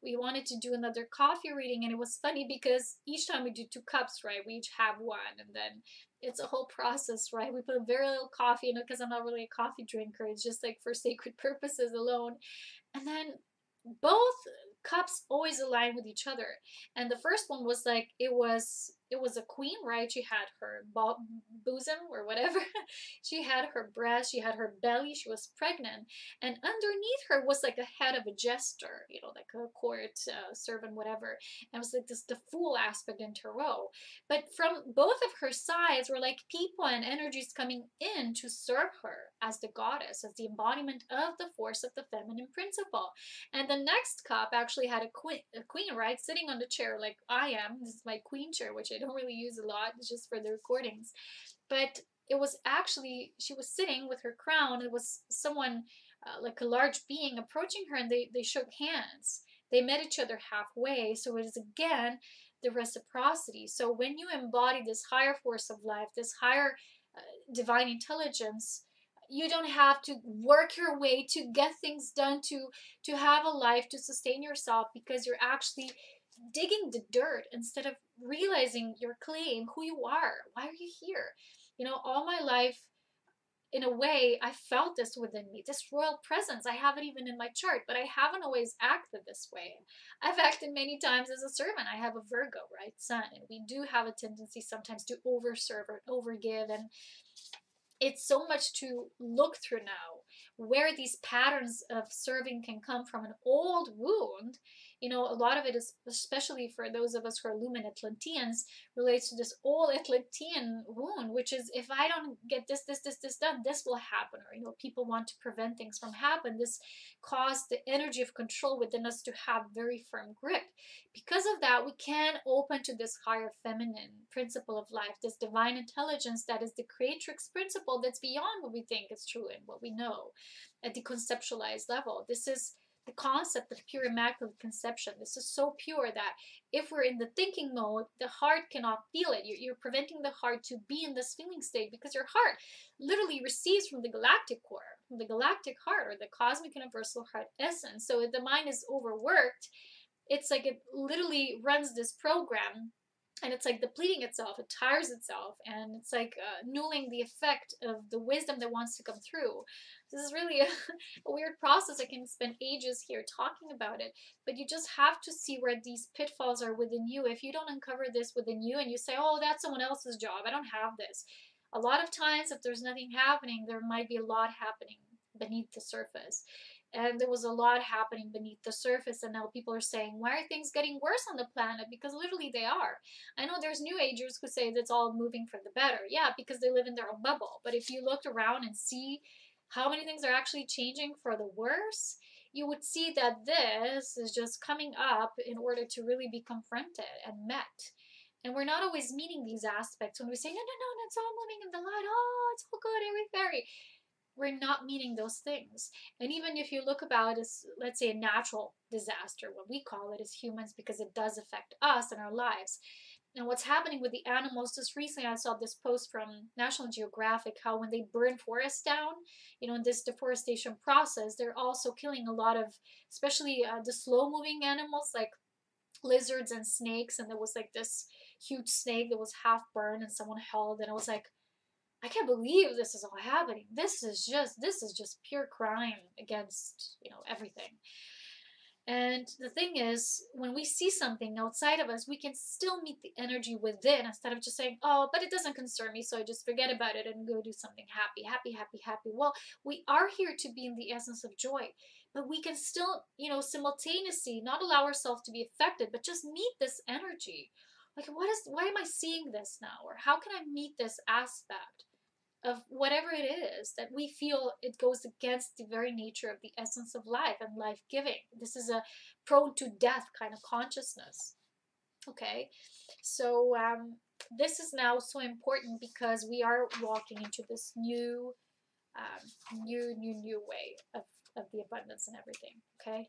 we wanted to do another coffee reading, and it was funny because each time we do 2 cups, right, we each have one, and then it's a whole process, right? We put very little coffee in it because I'm not really a coffee drinker. It's just like for sacred purposes alone. And then both cups always align with each other. And the first one was like, it was a queen, right? She had her bosom or whatever. She had her breast, she had her belly, she was pregnant, and underneath her was like a head of a jester, like a court servant, whatever. And it was like this, the fool aspect into her row. But from both of her sides were like people and energies coming in to serve her as the goddess, as the embodiment of the force of the feminine principle. And the next cup actually had a queen, right, sitting on the chair like I am. This is my queen chair, which I don't really use a lot. It's just for the recordings. But it was actually, she was sitting with her crown. It was someone, like a large being, approaching her, and they shook hands. They met each other halfway. So it is again the reciprocity. So when you embody this higher force of life, this higher divine intelligence, you don't have to work your way to get things done, to have a life, to sustain yourself, because you're actually digging the dirt instead of realizing your claim, who you are. Why are you here? All my life, in a way, I felt this within me, this royal presence. I have it even in my chart, but I haven't always acted this way. I've acted many times as a servant. I have a Virgo, right, sun, and we do have a tendency sometimes to overserve or overgive, and it's so much to look through now, where these patterns of serving can come from an old wound. You know, a lot of it is, especially for those of us who are Lumen Atlanteans, relates to this old Atlantean wound, which is, if I don't get this done, this will happen. Or, you know, people want to prevent things from happening. This caused the energy of control within us to have very firm grip. Because of that, we can open to this higher feminine principle of life, this divine intelligence that is the creatrix principle that's beyond what we think is true and what we know at the conceptualized level. This is the concept of pure immaculate conception. This is so pure that if we're in the thinking mode, the heart cannot feel it. You're preventing the heart to be in this feeling state, because your heart literally receives from the galactic core, from the galactic heart, or the cosmic universal heart essence. So if the mind is overworked, it's like it literally runs this program, and it's like depleting itself, it tires itself, and it's like nulling the effect of the wisdom that wants to come through. This is really a weird process. I can spend ages here talking about it, but you just have to see where these pitfalls are within you. If you don't uncover this within you and you say, oh, that's someone else's job, I don't have this. A lot of times, if there's nothing happening, there might be a lot happening beneath the surface. And there was a lot happening beneath the surface, and now people are saying, why are things getting worse on the planet? Because literally they are. I know there's new agers who say that's all moving for the better. Yeah, because they live in their own bubble. But if you looked around and see how many things are actually changing for the worse, you would see that this is just coming up in order to really be confronted and met. And we're not always meeting these aspects when we say, no, no, no, it's all moving in the light. Oh, it's all good, airy fairy. We're not meeting those things. And even if you look about as, let's say, a natural disaster, what we call it as humans, because it does affect us and our lives. And what's happening with the animals, just recently I saw this post from National Geographic, how when they burn forests down, you know, in this deforestation process, they're also killing a lot of, especially the slow moving animals like lizards and snakes. And there was like this huge snake that was half burned and someone held, and I was like, I can't believe this is all happening. This is just pure crime against, you know, everything. And the thing is, when we see something outside of us, we can still meet the energy within, instead of just saying, oh, but it doesn't concern me, so I just forget about it and go do something happy, happy, happy, happy. Well, we are here to be in the essence of joy, but we can still, you know, simultaneously not allow ourselves to be affected, but just meet this energy. Like, why am I seeing this now? Or how can I meet this aspect of whatever it is that we feel it goes against the very nature of the essence of life and life-giving? This is a prone to death kind of consciousness. Okay, so this is now so important because we are walking into this new way of the abundance and everything. Okay,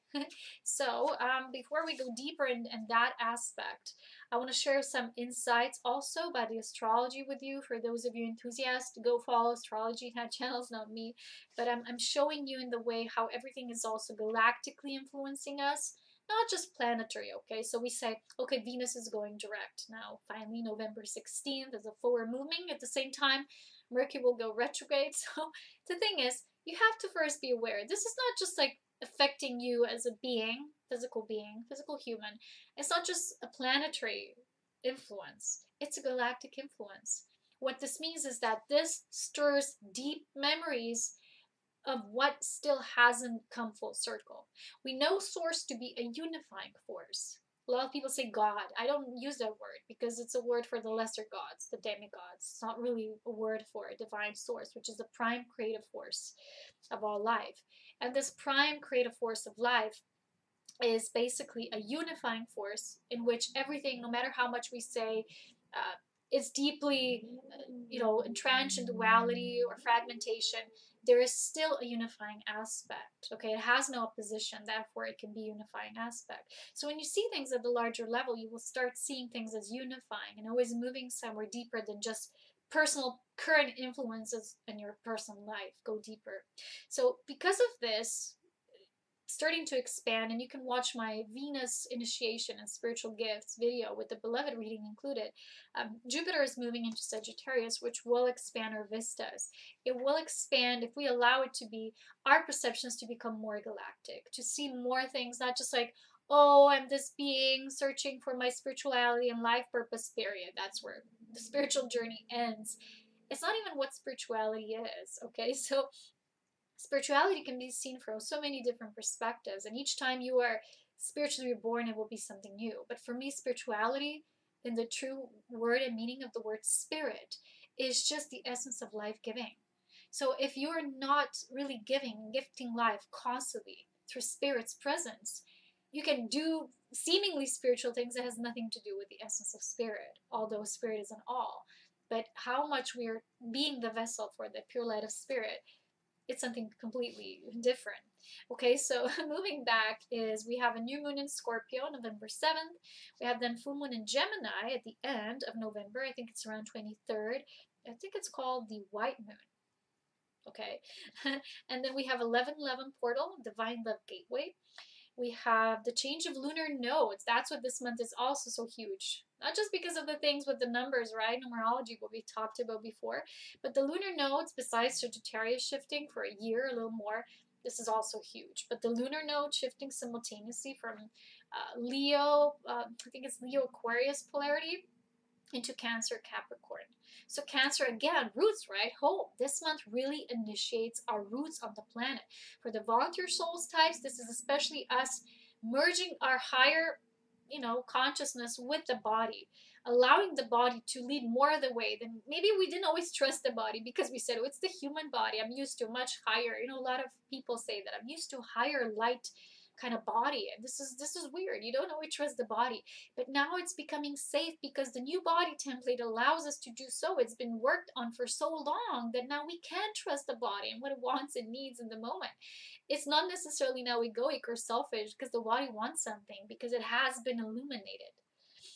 so before we go deeper in that aspect, I want to share some insights also by the astrology with you. For those of you enthusiasts, go follow astrology. That channel's not me, but I'm showing you in the way how everything is also galactically influencing us, not just planetary. Okay, so we say, okay, Venus is going direct now. Finally, November 16th is a forward movement. At the same time, Mercury will go retrograde. So the thing is, you have to first be aware. This is not just like affecting you as a being, physical human. It's not just a planetary influence. It's a galactic influence. What this means is that this stirs deep memories of what still hasn't come full circle. We know Source to be a unifying force. A lot of people say God. I don't use that word because it's a word for the lesser gods, the demigods. It's not really a word for a divine source, which is the prime creative force of all life. And this prime creative force of life is basically a unifying force in which everything, no matter how much we say, is deeply, entrenched in duality or fragmentation, there is still a unifying aspect. Okay, it has no opposition, therefore it can be a unifying aspect. So when you see things at the larger level, you will start seeing things as unifying and always moving somewhere deeper than just personal current influences in your personal life. Go deeper. So because of this, starting to expand, and you can watch my Venus initiation and spiritual gifts video with the beloved reading included. Jupiter is moving into Sagittarius, which will expand our vistas. It will expand if we allow it to be, our perceptions to become more galactic, to see more things, not just like, oh, I'm this being searching for my spirituality and life purpose, period. That's where the spiritual journey ends. It's not even what spirituality is, okay? So spirituality can be seen from so many different perspectives, and each time you are spiritually reborn, it will be something new. But for me, spirituality, in the true word and meaning of the word spirit, is just the essence of life giving. So if you're not really gifting life constantly through spirit's presence, you can do seemingly spiritual things that has nothing to do with the essence of spirit, although spirit is an all. But how much we're being the vessel for the pure light of spirit, it's something completely different. Okay, so moving back is we have a new moon in Scorpio, November 7th. We have then full moon in Gemini at the end of November. I think it's around 23rd. I think it's called the white moon. Okay, and then we have 1111 portal, divine love gateway. We have the change of lunar nodes. That's what this month is also so huge. Not just because of the things with the numbers, right? Numerology, what we talked about before. But the lunar nodes, besides Sagittarius shifting for a year, a little more, this is also huge. But the lunar node shifting simultaneously from Leo, I think it's Leo Aquarius polarity, into Cancer Capricorn. So Cancer, again, roots, right? Home. This month really initiates our roots on the planet. For the volunteer souls types, this is especially us merging our higher, consciousness with the body, allowing the body to lead more of the way. Then maybe we didn't always trust the body because we said, oh, it's the human body. I'm used to much higher. A lot of people say that I'm used to higher light kind of body, and this is weird. You don't always trust the body, but now it's becoming safe because the new body template allows us to do so. It's been worked on for so long that now we can trust the body and what it wants and needs in the moment. It's not necessarily now egoic or selfish because the body wants something, because it has been illuminated.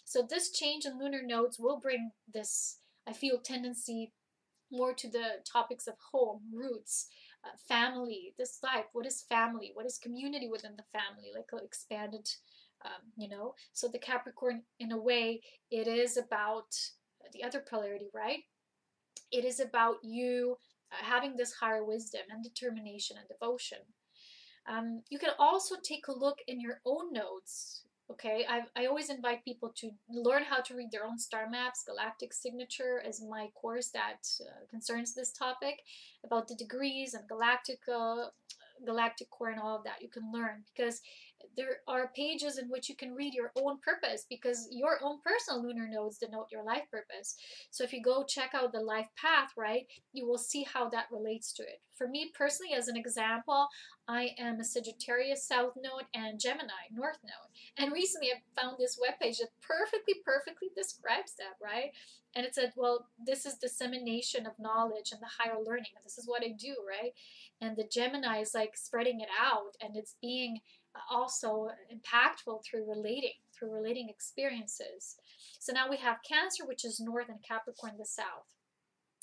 So this change in lunar nodes will bring this, I feel, tendency more to the topics of home, roots, family, this life. What is family? What is community within the family? Like expanded, So the Capricorn, in a way, it is about the other polarity, right? It is about you having this higher wisdom and determination and devotion. You can also take a look in your own nodes. Okay, I always invite people to learn how to read their own star maps. Galactic Signature is my course that concerns this topic about the degrees and galactic core and all of that. You can learn because there are pages in which you can read your own purpose, because your own personal lunar nodes denote your life purpose. So if you go check out the life path, right, you will see how that relates to it. For me personally, as an example, I am a Sagittarius South Node and Gemini North Node. And recently I found this webpage that perfectly describes that, right? And it said, well, this is dissemination of knowledge and the higher learning. And this is what I do, right? And the Gemini is like spreading it out, and it's being also impactful through relating experiences. So now we have Cancer, which is north, and Capricorn, the south.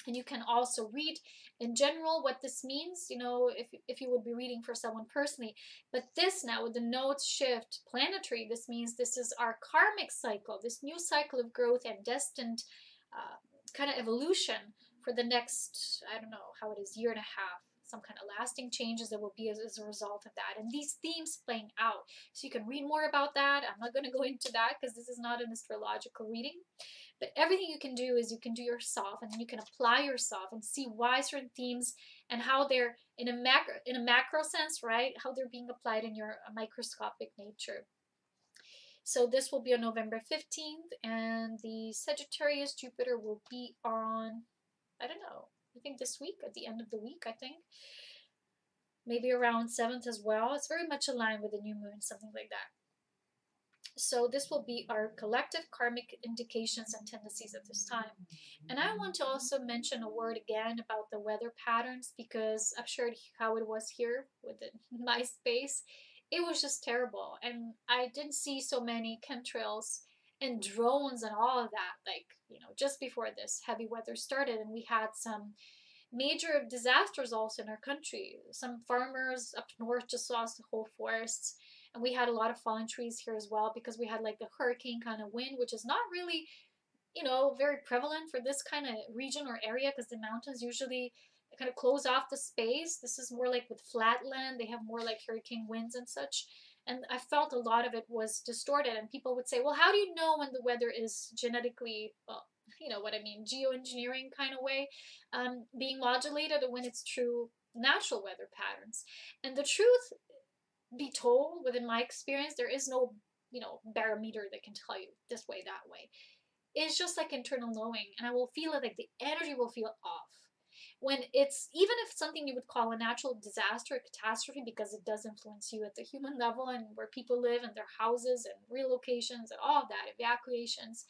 And you can also read in general what this means, if you would be reading for someone personally. But this now, with the nodes shift planetary, this means this is our karmic cycle, this new cycle of growth and destined kind of evolution for the next, I don't know how it is, year and a half. Some kind of lasting changes that will be as a result of that, and these themes playing out. So you can read more about that. I'm not going to go into that because this is not an astrological reading, but everything you can do is you can do yourself, and then you can apply yourself and see why certain themes and how they're in a macro sense, right, how they're being applied in your microscopic nature. So this will be on November 15th, and the Sagittarius Jupiter will be on, I don't know, I think this week, at the end of the week, I think. Maybe around 7th as well. It's very much aligned with the new moon, something like that. So this will be our collective karmic indications and tendencies at this time. And I want to also mention a word again about the weather patterns, because I've shared how it was here with the MySpace. It was just terrible. And I didn't see so many chemtrails and drones and all of that, like, just before this heavy weather started. And we had some major disasters also in our country. Some farmers up north just lost the whole forests, and we had a lot of fallen trees here as well, because we had like the hurricane kind of wind, which is not really, you know, very prevalent for this kind of region or area, because the mountains usually kind of close off the space. This is more like with flat land, they have more like hurricane winds and such. And I felt a lot of it was distorted. And people would say, well, how do you know when the weather is genetically, well, you know what I mean, geoengineering kind of way, being modulated, or when it's true natural weather patterns? And the truth be told, within my experience, there is no, you know, barometer that can tell you this way, that way. It's just like internal knowing, and I will feel it, like the energy will feel off when it's, even if something you would call a natural disaster, a catastrophe, because it does influence you at the human level and where people live and their houses and relocations and all of that, evacuations,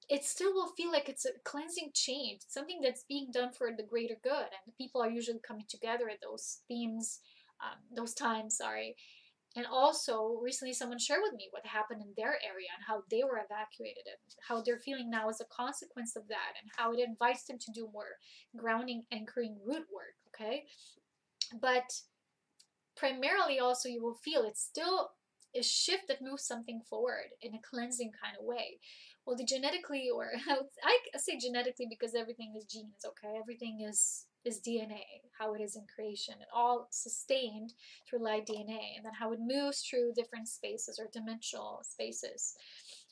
it still will feel like it's a cleansing change, something that's being done for the greater good. And the people are usually coming together at those themes, those times, sorry. And also, recently someone shared with me what happened in their area and how they were evacuated and how they're feeling now as a consequence of that, and how it invites them to do more grounding, anchoring, root work, okay? But primarily also you will feel it's still a shift that moves something forward in a cleansing kind of way. Well, the genetically, or I say genetically because everything is genes, okay? Everything is DNA, how it is in creation, and all sustained through light DNA, and then how it moves through different spaces or dimensional spaces.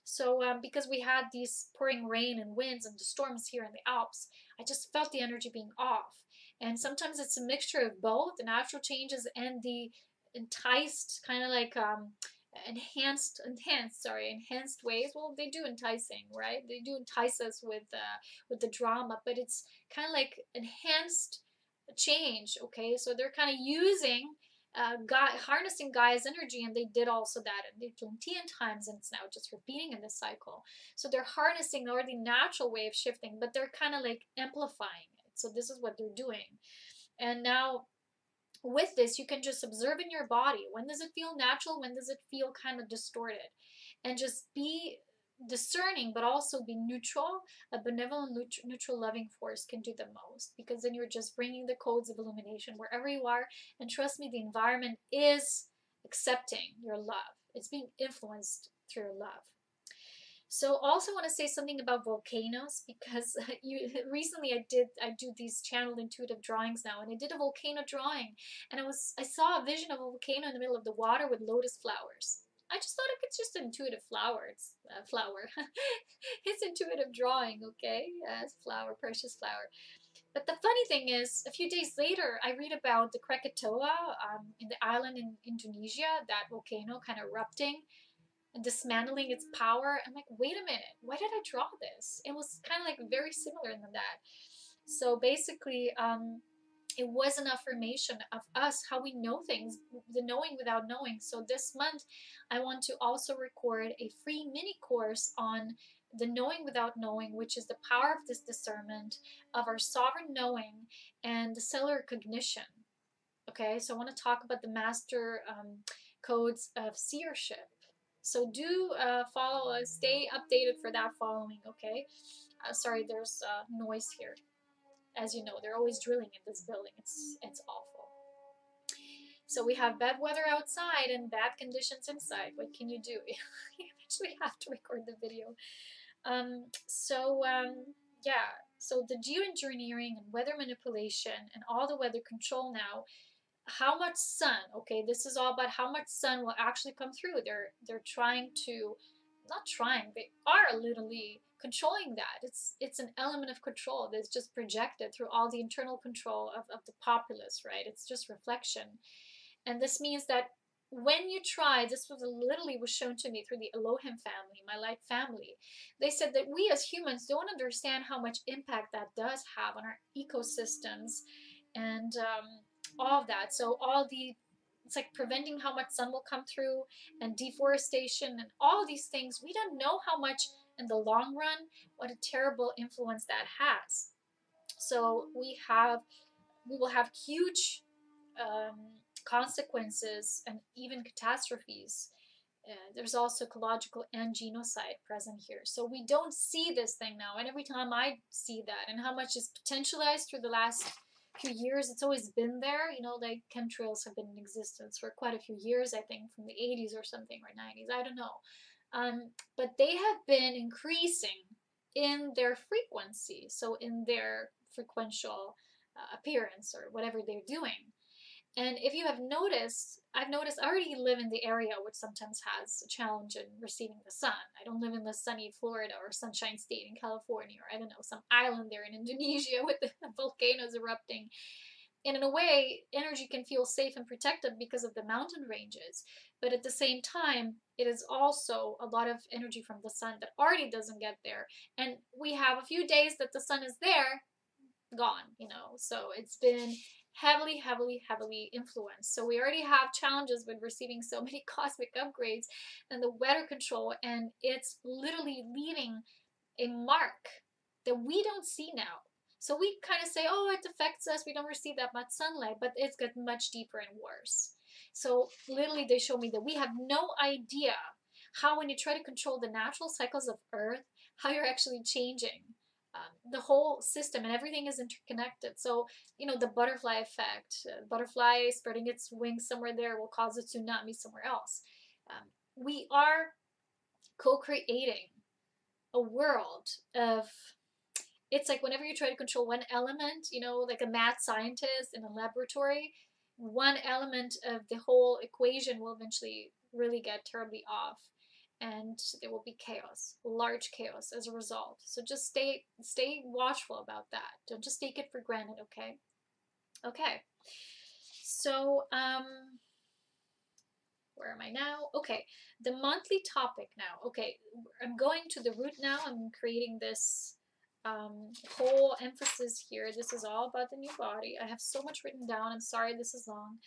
So because we had these pouring rain and winds and the storms here in the Alps, I just felt the energy being off. And sometimes it's a mixture of both, the natural changes and the enticed kind of like enhanced ways. Well, they do enticing, right? They do entice us with the drama, but it's kind of like enhanced change, okay? So they're kind of using harnessing Gaia's energy, and they did also that in the Atlantean times, and it's now just repeating in this cycle. So they're harnessing the already natural way of shifting, but they're kind of like amplifying it. So this is what they're doing. And now with this, you can just observe in your body, when does it feel natural, when does it feel kind of distorted, and just be discerning, but also be neutral. A benevolent, neutral, loving force can do the most, because then you're just bringing the codes of illumination wherever you are. And trust me, the environment is accepting your love. It's being influenced through your love. So also want to say something about volcanoes, because recently I do these channeled intuitive drawings now, and I did a volcano drawing, and I saw a vision of a volcano in the middle of the water with lotus flowers. I just thought it's just intuitive flower. It's flower. It's intuitive drawing, okay? It's flower, precious flower. But the funny thing is, a few days later, I read about the Krakatoa in the island in Indonesia, that volcano kind of erupting and dismantling its power. I'm like, wait a minute, why did I draw this? It was kind of like very similar than that. So basically, it was an affirmation of us, how we know things, the knowing without knowing. So this month, I want to also record a free mini course on the knowing without knowing, which is the power of this discernment of our sovereign knowing and the cellular cognition. Okay, so I want to talk about the master codes of seership. So do follow us, stay updated for that following, okay? Sorry, there's noise here. As you know, they're always drilling in this building. It's awful. So we have bad weather outside and bad conditions inside. What can you do? You eventually have to record the video. Yeah, so the geoengineering and weather manipulation and all the weather control now, how much sun, okay, this is all about how much sun will actually come through. They're trying to, not trying, they are literally controlling that. It's an element of control that's just projected through all the internal control of the populace, right? It's just reflection. And this means that when you try, this was literally was shown to me through the Elohim family, my light family. They said that we as humans don't understand how much impact that does have on our ecosystems and all of that. So it's like preventing how much sun will come through, and deforestation and all these things. We don't know how much in the long run, what a terrible influence that has. So we will have huge consequences and even catastrophes There's also ecological and genocide present here. So we don't see this thing now. And every time I see that and how much is potentialized through the last few years, it's always been there. You know, like chemtrails have been in existence for quite a few years, I think, from the 80s or something, or 90s. I don't know. But they have been increasing in their frequency. So in their frequential appearance or whatever they're doing. And if you have noticed, I've noticed I already live in the area which sometimes has a challenge in receiving the sun. I don't live in the sunny Florida or Sunshine State in California, or I don't know, some island there in Indonesia with the volcanoes erupting. And in a way, energy can feel safe and protected because of the mountain ranges. But at the same time, it is also a lot of energy from the sun that already doesn't get there. And we have a few days that the sun is there, gone, you know. So it's been heavily influenced. So we already have challenges with receiving so many cosmic upgrades and the weather control, and it's literally leaving a mark that we don't see now. So we kind of say, oh, it affects us, we don't receive that much sunlight, but it's gotten much deeper and worse. So literally they show me that we have no idea how, when you try to control the natural cycles of Earth, how you're actually changing the whole system, and everything is interconnected. So, you know, the butterfly effect, butterfly spreading its wings somewhere there will cause a tsunami somewhere else. We are co-creating a world of, it's like whenever you try to control one element, you know, like a mad scientist in a laboratory, one element of the whole equation will eventually really get terribly off, and there will be chaos, large chaos as a result. So just stay watchful about that. Don't just take it for granted, okay? Okay. So where am I now? Okay, the monthly topic now. Okay, I'm going to the root now. I'm creating this whole emphasis here. This is all about the new body. I have so much written down. I'm sorry this is long.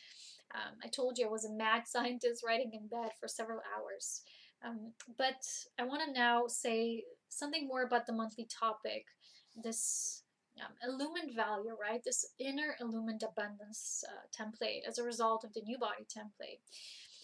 I told you I was a mad scientist writing in bed for several hours. But I want to now say something more about the monthly topic, this illumined value, right? This inner illumined abundance template as a result of the new body template.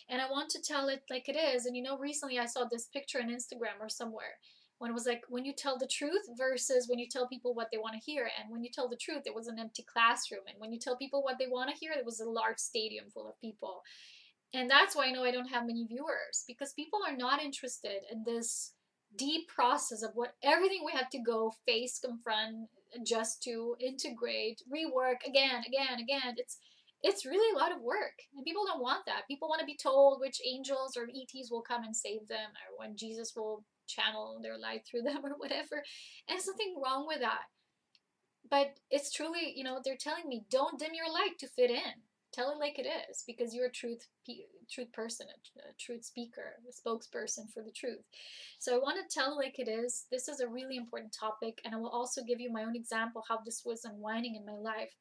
And I want to tell it like it is. And you know, recently I saw this picture on Instagram or somewhere when it was like, when you tell the truth versus when you tell people what they want to hear. And when you tell the truth, it was an empty classroom. And when you tell people what they want to hear, it was a large stadium full of people. And that's why I know I don't have many viewers, because people are not interested in this deep process of what everything we have to go face, confront, adjust to, integrate, rework again. It's really a lot of work, and people don't want that. People want to be told which angels or ETs will come and save them, or when Jesus will channel their light through them, or whatever. And there's nothing wrong with that. But it's truly, you know, they're telling me, don't dim your light to fit in. Tell it like it is, because you're a truth person, a truth speaker, a spokesperson for the truth. So I want to tell it like it is. This is a really important topic, and I will also give you my own example how this was unwinding in my life.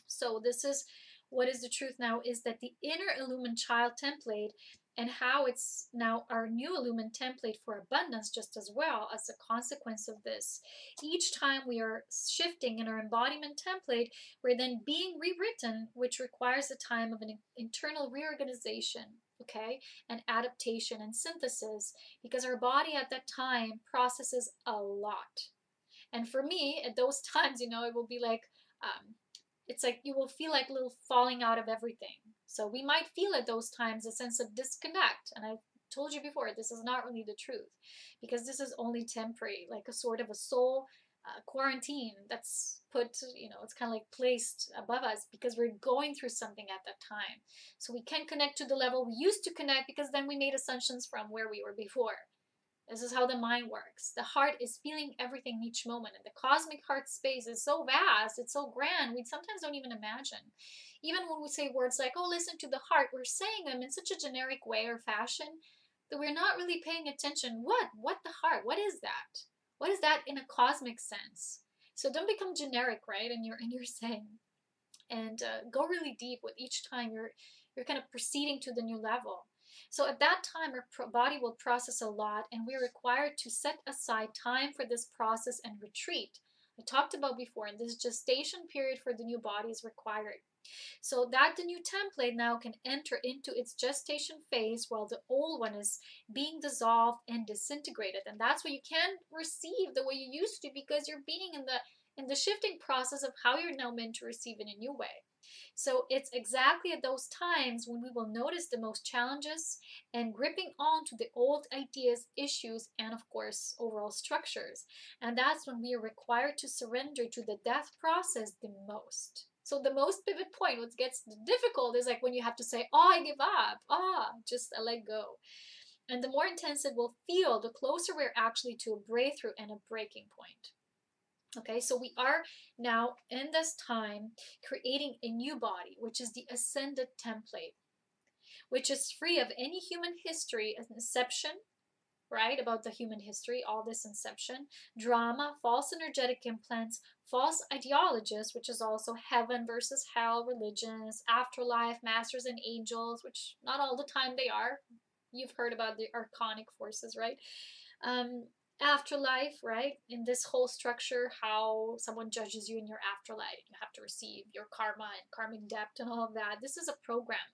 So this is what is the truth now, is that the inner illumined child template, and how it's now our new illumined template for abundance just as well as a consequence of this. Each time we are shifting in our embodiment template, we're then being rewritten, which requires a time of an internal reorganization, okay, and adaptation and synthesis, because our body at that time processes a lot. And for me, at those times, you know, it will be like, it's like you will feel like a little falling out of everything. So we might feel at those times a sense of disconnect. And I've told you before, this is not really the truth, because this is only temporary, like a sort of a soul quarantine that's put, you know, it's kind of like placed above us because we're going through something at that time. So we can connect to the level we used to connect, because then we made assumptions from where we were before. This is how the mind works. The heart is feeling everything in each moment. And the cosmic heart space is so vast, it's so grand, we sometimes don't even imagine. Even when we say words like, oh, listen to the heart, we're saying them in such a generic way or fashion that we're not really paying attention. What the heart? What is that? What is that in a cosmic sense? So don't become generic, right? And you're saying, and go really deep with each time you're kind of proceeding to the new level. So at that time, our body will process a lot, and we're required to set aside time for this process and retreat. I talked about before, and this gestation period for the new body is required. So that the new template now can enter into its gestation phase while the old one is being dissolved and disintegrated. And that's why you can't receive the way you used to, because you're being in the shifting process of how you're now meant to receive in a new way. So it's exactly at those times when we will notice the most challenges and gripping on to the old ideas, issues, and of course, overall structures. And that's when we are required to surrender to the death process the most. So the most pivot point, what gets difficult, is like when you have to say, oh, I give up, just I let go. And the more intense it will feel, the closer we're actually to a breakthrough and a breaking point. Okay, so we are now in this time creating a new body, which is the ascended template, which is free of any human history, inception, right? About the human history, all this inception, drama, false energetic implants, false ideologies, which is also heaven versus hell, religions, afterlife, masters and angels, which not all the time they are. You've heard about the archonic forces, right? Um, Afterlife, right? In this whole structure, how someone judges you in your afterlife, you have to receive your karma and karmic debt and all of that. This is a program.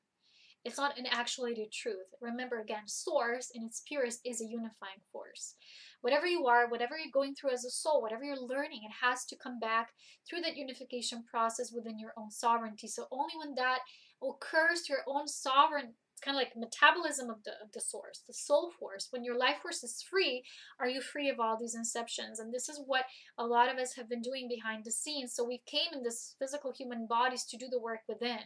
It's not an actuated truth. Remember again, source in its purest is a unifying force. Whatever you are, whatever you're going through as a soul, whatever you're learning, it has to come back through that unification process within your own sovereignty. So only when that occurs through your own sovereign, it's kind of like metabolism of the source, the soul force. When your life force is free, are you free of all these inceptions? And this is what a lot of us have been doing behind the scenes. So we came in this physical human bodies to do the work within.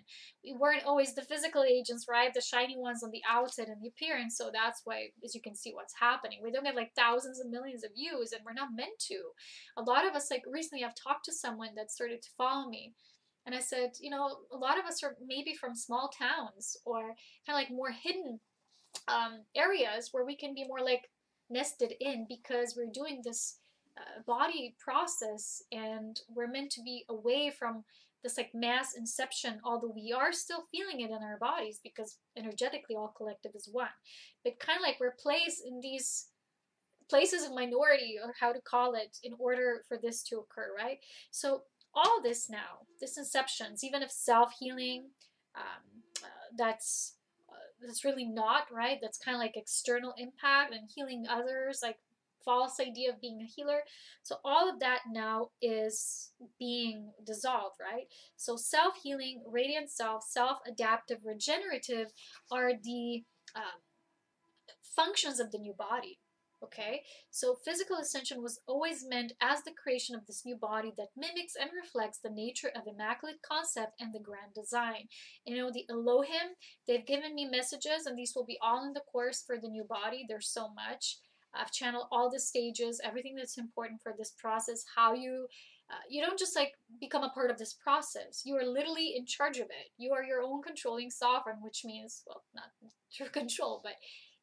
We weren't always the physical agents, right? The shiny ones on the outside and the appearance. So that's why, as you can see, what's happening. We don't get like thousands and millions of views, and we're not meant to. A lot of us, like recently, I've talked to someone that started to follow me. And I said, you know, a lot of us are maybe from small towns or kind of like more hidden areas where we can be more like nested in, because we're doing this body process and we're meant to be away from this like mass inception, although we are still feeling it in our bodies because energetically all collective is one. But kind of like we're placed in these places of minority, or how to call it, in order for this to occur, right? So all this now, this inceptions, even if self-healing, that's that's really not right. That's kind of like external impact and healing others, like false idea of being a healer. So all of that now is being dissolved, right? So self-healing, radiant self, self-adaptive, regenerative are the functions of the new body. Okay, so physical ascension was always meant as the creation of this new body that mimics and reflects the nature of immaculate concept and the grand design. You know, the Elohim, they've given me messages, and these will be all in the course for the new body. There's so much. I've channeled all the stages, everything that's important for this process, how you don't just like become a part of this process. You are literally in charge of it. You are your own controlling sovereign, which means, well, not through control, but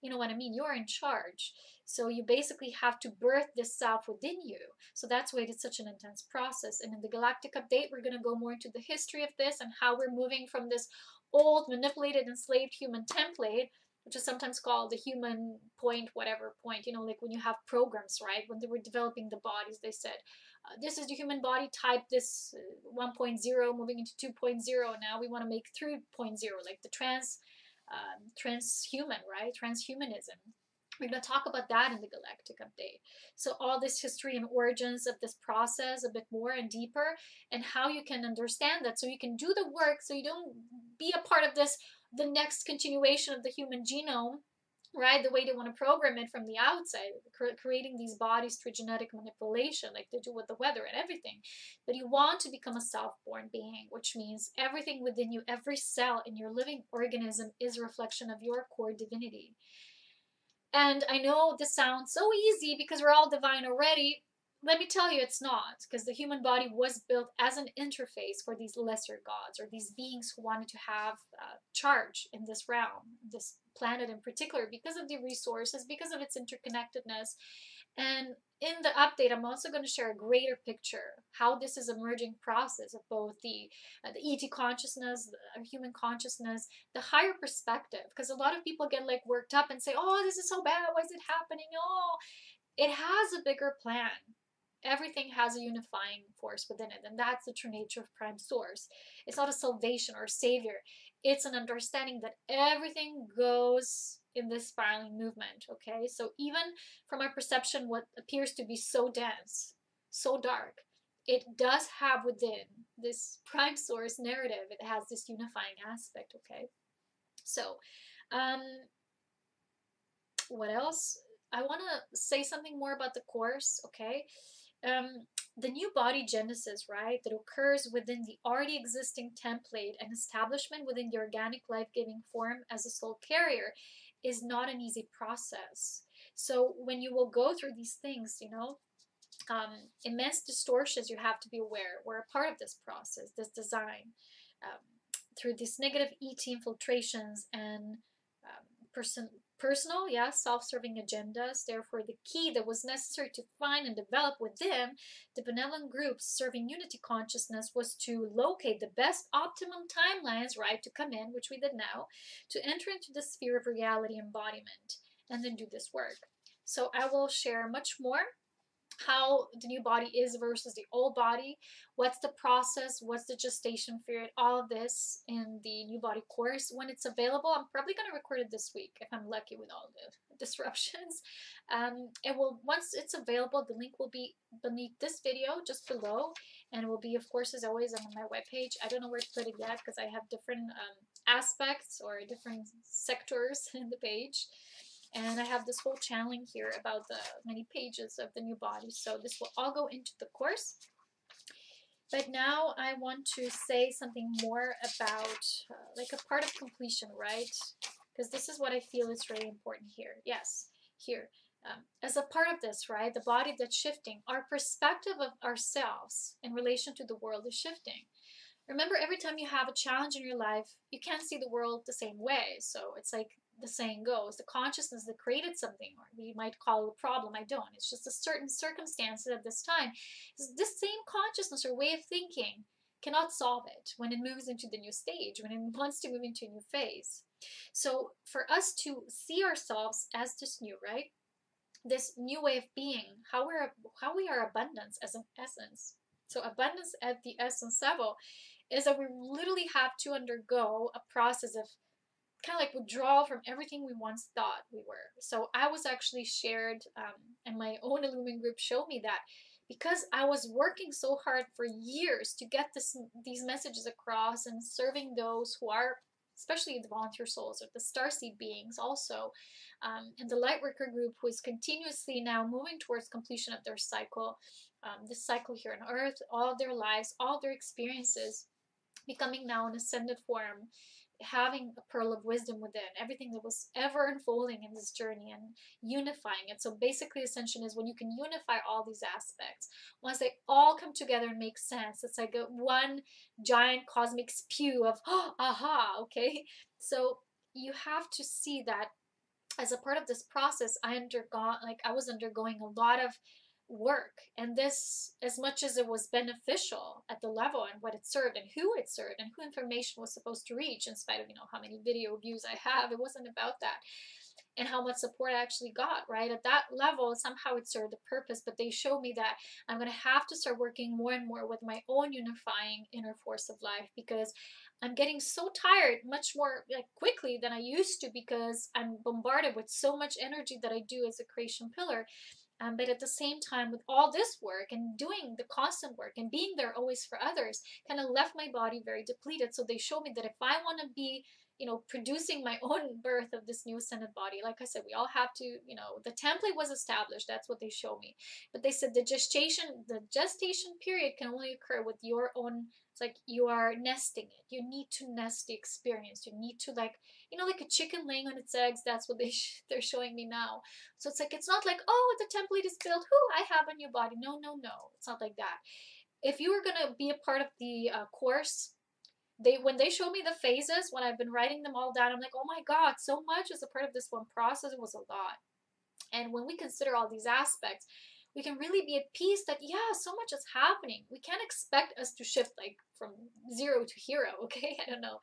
you know what I mean? You're in charge. So you basically have to birth this self within you. So that's why it's such an intense process. And in the Galactic Update, we're going to go more into the history of this and how we're moving from this old, manipulated, enslaved human template, which is sometimes called the human point, whatever point, you know, like when you have programs, right? When they were developing the bodies, they said, this is the human body type, this 1.0 moving into 2.0. Now we want to make 3.0, like the transhuman, right? Transhumanism. We're going to talk about that in the Galactic Update. So all this history and origins of this process a bit more and deeper, and how you can understand that so you can do the work, so you don't be a part of this, the next continuation of the human genome, right? The way they want to program it from the outside, creating these bodies through genetic manipulation, like they do with the weather and everything. But you want to become a self-born being, which means everything within you, every cell in your living organism is a reflection of your core divinity. And I know this sounds so easy because we're all divine already. Let me tell you, it's not, because the human body was built as an interface for these lesser gods, or these beings who wanted to have charge in this realm, this planet in particular, because of the resources, because of its interconnectedness. And in the update, I'm also going to share a greater picture, how this is a merging process of both the ET consciousness, the human consciousness, the higher perspective. Because a lot of people get like worked up and say, oh, this is so bad, why is it happening? Oh, it has a bigger plan. Everything has a unifying force within it, and that's the true nature of prime source. It's not a salvation or a savior. It's an understanding that everything goes in this spiraling movement, okay? So even from our perception, what appears to be so dense, so dark, it does have within this prime source narrative, it has this unifying aspect, okay? So, um, what else? I want to say something more about the course, okay? Um, the new body genesis, right, that occurs within the already existing template and establishment within the organic life-giving form as a soul carrier is not an easy process. So when you will go through these things, you know, immense distortions, you have to be aware. We're a part of this process, this design, um, through these negative ET infiltrations and personal, yeah, self-serving agendas. Therefore, the key that was necessary to find and develop within the benevolent groups serving unity consciousness was to locate the best optimum timelines, right, to come in, which we did now, to enter into the sphere of reality embodiment, and then do this work. So I will share much more how the new body is versus the old body, what's the process, what's the gestation period, all of this in the new body course when it's available. I'm probably going to record it this week if I'm lucky with all the disruptions. It will, once it's available, the link will be beneath this video, just below, and it will be, of course, as always, on my webpage. I don't know where to put it yet because I have different aspects or different sectors in the page. And I have this whole channeling here about the many pages of the new body. So this will all go into the course. But now I want to say something more about like a part of completion, right? Because this is what I feel is very important here. Yes, here. As a part of this, right, the body that's shifting, our perspective of ourselves in relation to the world is shifting. Remember, every time you have a challenge in your life, you can't see the world the same way. So it's like the saying goes, the consciousness that created something, or we might call it a problem, I don't. It's just a certain circumstances at this time. This same consciousness or way of thinking cannot solve it when it moves into the new stage, when it wants to move into a new phase. So for us to see ourselves as this new, right? This new way of being, how we are abundance as an essence. So abundance at the essence level is that we literally have to undergo a process of kind of like withdrawal from everything we once thought we were. So I was actually shared, and my own Illumin group showed me that because I was working so hard for years to get these messages across and serving those who are, especially the volunteer souls or the starseed beings also, and the lightworker group who is continuously now moving towards completion of their cycle, this cycle here on earth, all their lives, all their experiences, becoming now an ascended form, having a pearl of wisdom within everything that was ever unfolding in this journey and unifying it. So basically Ascension is when you can unify all these aspects. Once they all come together and make sense, it's like one giant cosmic spew of aha, okay? So you have to see that as a part of this process, I was undergoing a lot of work, and this, as much as it was beneficial at the level and what it served and who information was supposed to reach, in spite of how many video views I have, it wasn't about that, and how much support I actually got, right? At that level, somehow it served a purpose, but they showed me that I'm going to have to start working more and more with my own unifying inner force of life, because I'm getting so tired much more like quickly than I used to, because I'm bombarded with so much energy that I do as a creation pillar. But at the same time, with all this work and doing the constant work and being there always for others, kind of left my body very depleted. So they showed me that if I want to be, producing my own birth of this new ascended body, like I said, we all have to, the template was established. That's what they showed me. But they said the gestation period can only occur with your own. It's like you are nesting it. You need to nest the experience. You need to like a chicken laying on its eggs. That's what they're showing me now. So it's like, it's not like, oh, the template is built. I have a new body. No. It's not like that. If you were going to be a part of the course, when they showed me the phases, when I've been writing them all down, I'm like, oh my God, so much as a part of this one process. It was a lot. And when we consider all these aspects, we can really be at peace that, yeah, so much is happening. We can't expect us to shift like from zero to hero, okay? I don't know.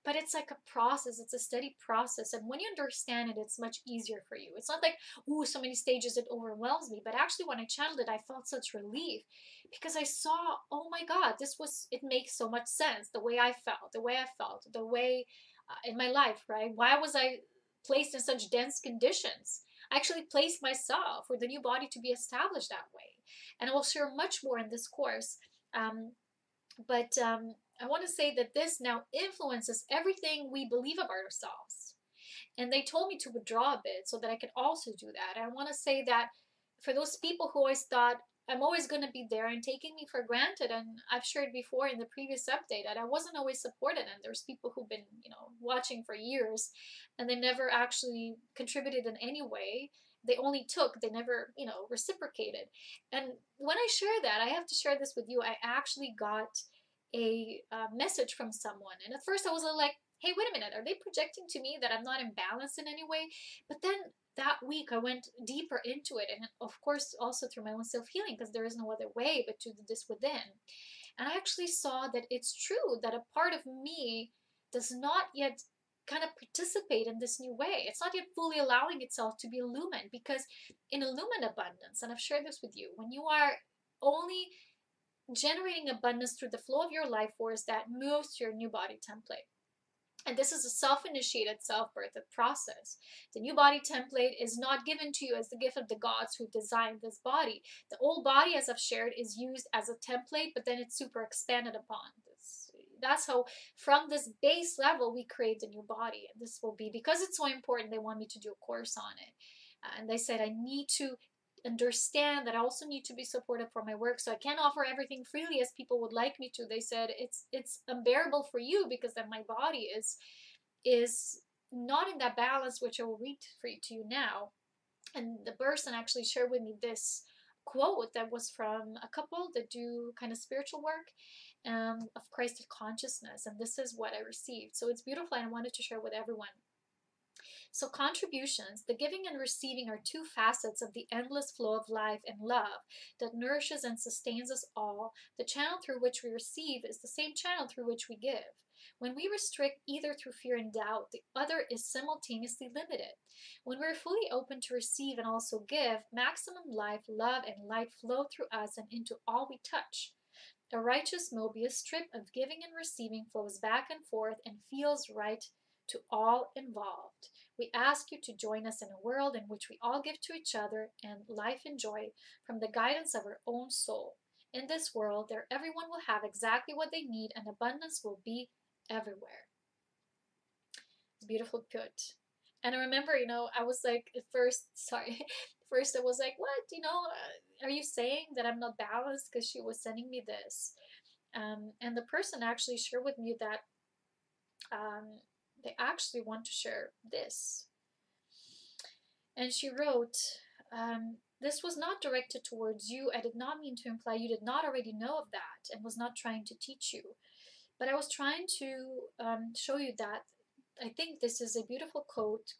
but it's like a process. It's a steady process. And when you understand it, it's much easier for you. It's not like, ooh, so many stages, it overwhelms me. But actually, when I channeled it, I felt such relief because I saw, oh my God, it makes so much sense. The way I felt, the way in my life, right? Why was I placed in such dense conditions? I actually placed myself for the new body to be established that way. And I will share much more in this course. But I want to say that this now influences everything we believe about ourselves. And they told me to withdraw a bit so that I could also do that. And I want to say that for those people who always thought I'm always going to be there and taking me for granted, and I've shared before in the previous update that I wasn't always supported, and there's people who've been, watching for years, and they never actually contributed in any way. They only took, they never, reciprocated. And when I share that, I have to share this with you. I actually got a message from someone, and at first I was like, hey, wait a minute, are they projecting to me that I'm not in balance in any way? But then that week I went deeper into it, and of course also through my own self-healing, because there is no other way but to do this within. And I actually saw that it's true that a part of me does not yet kind of participate in this new way. It's not yet fully allowing itself to be illumined, because in illumined abundance, and I've shared this with you, when you are only generating abundance through the flow of your life force that moves to your new body template. And this is a self-initiated, self-birthed process. The new body template is not given to you as the gift of the gods who designed this body. The old body, as I've shared, is used as a template, but then it's super expanded upon. That's how, from this base level, we create the new body. And this will be, because it's so important, they want me to do a course on it. And they said I need to understand that I also need to be supported for my work, so I can't offer everything freely as people would like me to. They said it's unbearable for you because then my body is not in that balance, which I will read to you now. And the person actually shared with me this quote that was from a couple that do kind of spiritual work of Christ of consciousness, and this is what I received. So it's beautiful, and I wanted to share with everyone. So contributions, the giving and receiving, are two facets of the endless flow of life and love that nourishes and sustains us all. The channel through which we receive is the same channel through which we give. When we restrict either through fear and doubt, the other is simultaneously limited. When we're fully open to receive and also give, maximum life, love, and light flow through us and into all we touch. A righteous Mobius strip of giving and receiving flows back and forth and feels right to all involved. We ask you to join us in a world in which we all give to each other and life and joy from the guidance of our own soul. In this world, there everyone will have exactly what they need, and abundance will be everywhere. It's beautiful put. And I remember, I was like, at first I was like, what? Are you saying that I'm not balanced? Because she was sending me this. And the person actually shared with me that they actually want to share this. And she wrote, this was not directed towards you. I did not mean to imply you did not already know of that and was not trying to teach you. But I was trying to show you that I think this is a beautiful quote,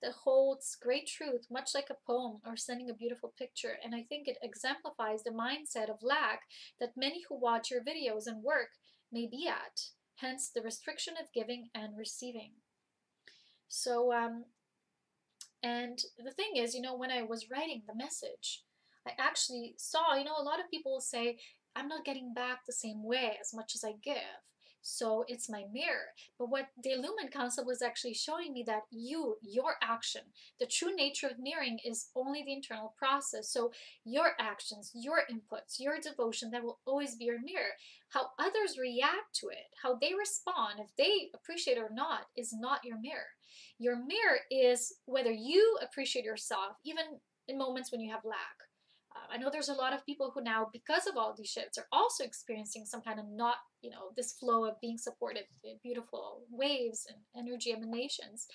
that holds great truth, much like a poem or sending a beautiful picture. And I think it exemplifies the mindset of lack that many who watch your videos and work may be at. Hence the restriction of giving and receiving. So, and the thing is, when I was writing the message, I actually saw, a lot of people say, I'm not getting back the same way as much as I give. So it's my mirror. But what the Illumined Council was actually showing me that your action, the true nature of mirroring is only the internal process. So your actions, your inputs, your devotion, that will always be your mirror. How others react to it, how they respond, if they appreciate it or not, is not your mirror. Your mirror is whether you appreciate yourself, even in moments when you have lack. I know there's a lot of people who now, because of all these shifts, are also experiencing some kind of not, this flow of being supported in beautiful waves and energy emanations.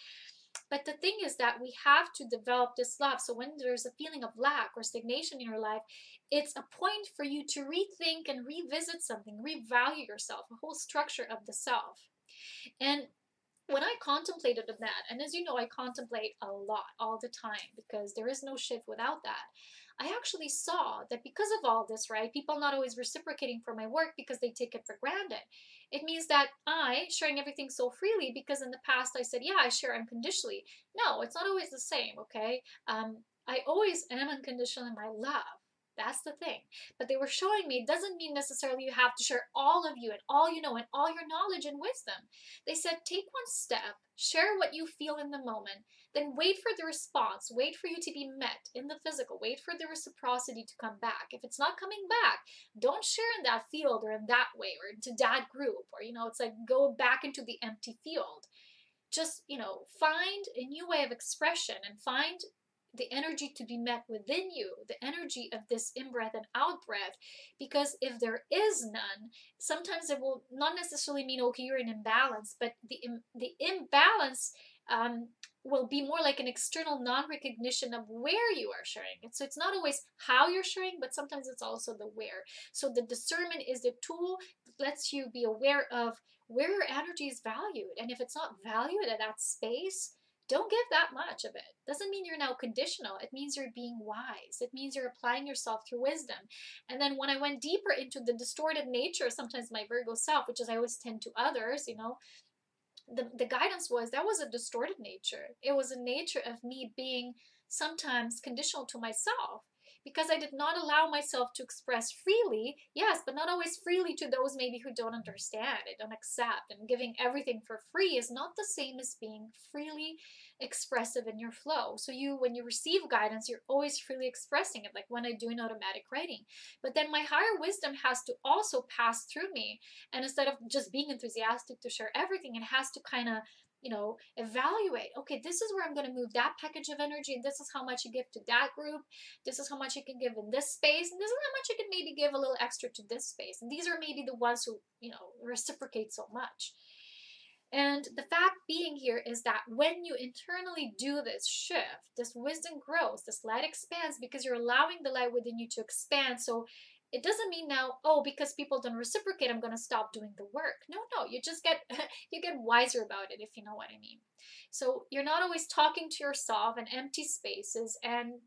But the thing is that we have to develop this love. So when there's a feeling of lack or stagnation in your life, it's a point for you to rethink and revisit something, revalue yourself, a whole structure of the self. And when I contemplated on that, and as you know, I contemplate a lot all the time because there is no shift without that. I actually saw that because of all this, right, people not always reciprocating for my work because they take it for granted. It means that I sharing everything so freely because in the past I said, yeah, I share unconditionally. No, it's not always the same, okay? I always am unconditional in my love. That's the thing. But they were showing me it doesn't mean necessarily you have to share all of you and all you know and all your knowledge and wisdom. They said, take one step, share what you feel in the moment, then wait for the response, wait for you to be met in the physical, wait for the reciprocity to come back. If it's not coming back, don't share in that field or in that way or into that group, or, it's like go back into the empty field. Just, find a new way of expression and find the energy to be met within you, the energy of this in-breath and out-breath, because if there is none, sometimes it will not necessarily mean, okay, you're in imbalance, but the imbalance will be more like an external non-recognition of where you are sharing it. So it's not always how you're sharing, but sometimes it's also the where. So the discernment is the tool that lets you be aware of where your energy is valued. And if it's not valued at that space, don't give that much of it. Doesn't mean you're now conditional. It means you're being wise. It means you're applying yourself through wisdom. And then when I went deeper into the distorted nature, sometimes my Virgo self, which is I always tend to others, the guidance was that was a distorted nature. It was a nature of me being sometimes conditional to myself because I did not allow myself to express freely, yes, but not always freely to those maybe who don't understand it, don't accept. And giving everything for free is not the same as being freely expressive in your flow. So when you receive guidance, you're always freely expressing it, like when I do in automatic writing. But then my higher wisdom has to also pass through me. And instead of just being enthusiastic to share everything, it has to kind of evaluate, okay, this is where I'm going to move that package of energy, and this is how much you give to that group, this is how much you can give in this space, and this is how much you can maybe give a little extra to this space, and these are maybe the ones who reciprocate so much. And the fact being here is that when you internally do this shift, this wisdom grows, this light expands because you're allowing the light within you to expand. So it doesn't mean now, oh, because people don't reciprocate, I'm going to stop doing the work. No, you just get you get wiser about it, if you know what I mean. So you're not always talking to yourself in empty spaces and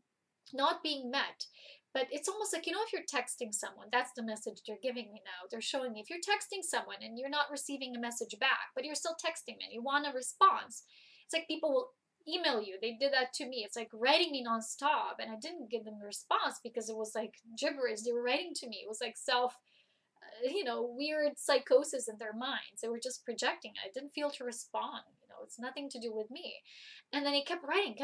not being met. But it's almost like, if you're texting someone, that's the message they're giving me now. They're showing me if you're texting someone and you're not receiving a message back, but you're still texting them, you want a response. It's like people will email you. They did that to me. It's like writing me nonstop, and I didn't give them a response because it was like gibberish. They were writing to me. It was like weird psychosis in their minds. They were just projecting. I didn't feel to respond. It's nothing to do with me. And then he kept writing.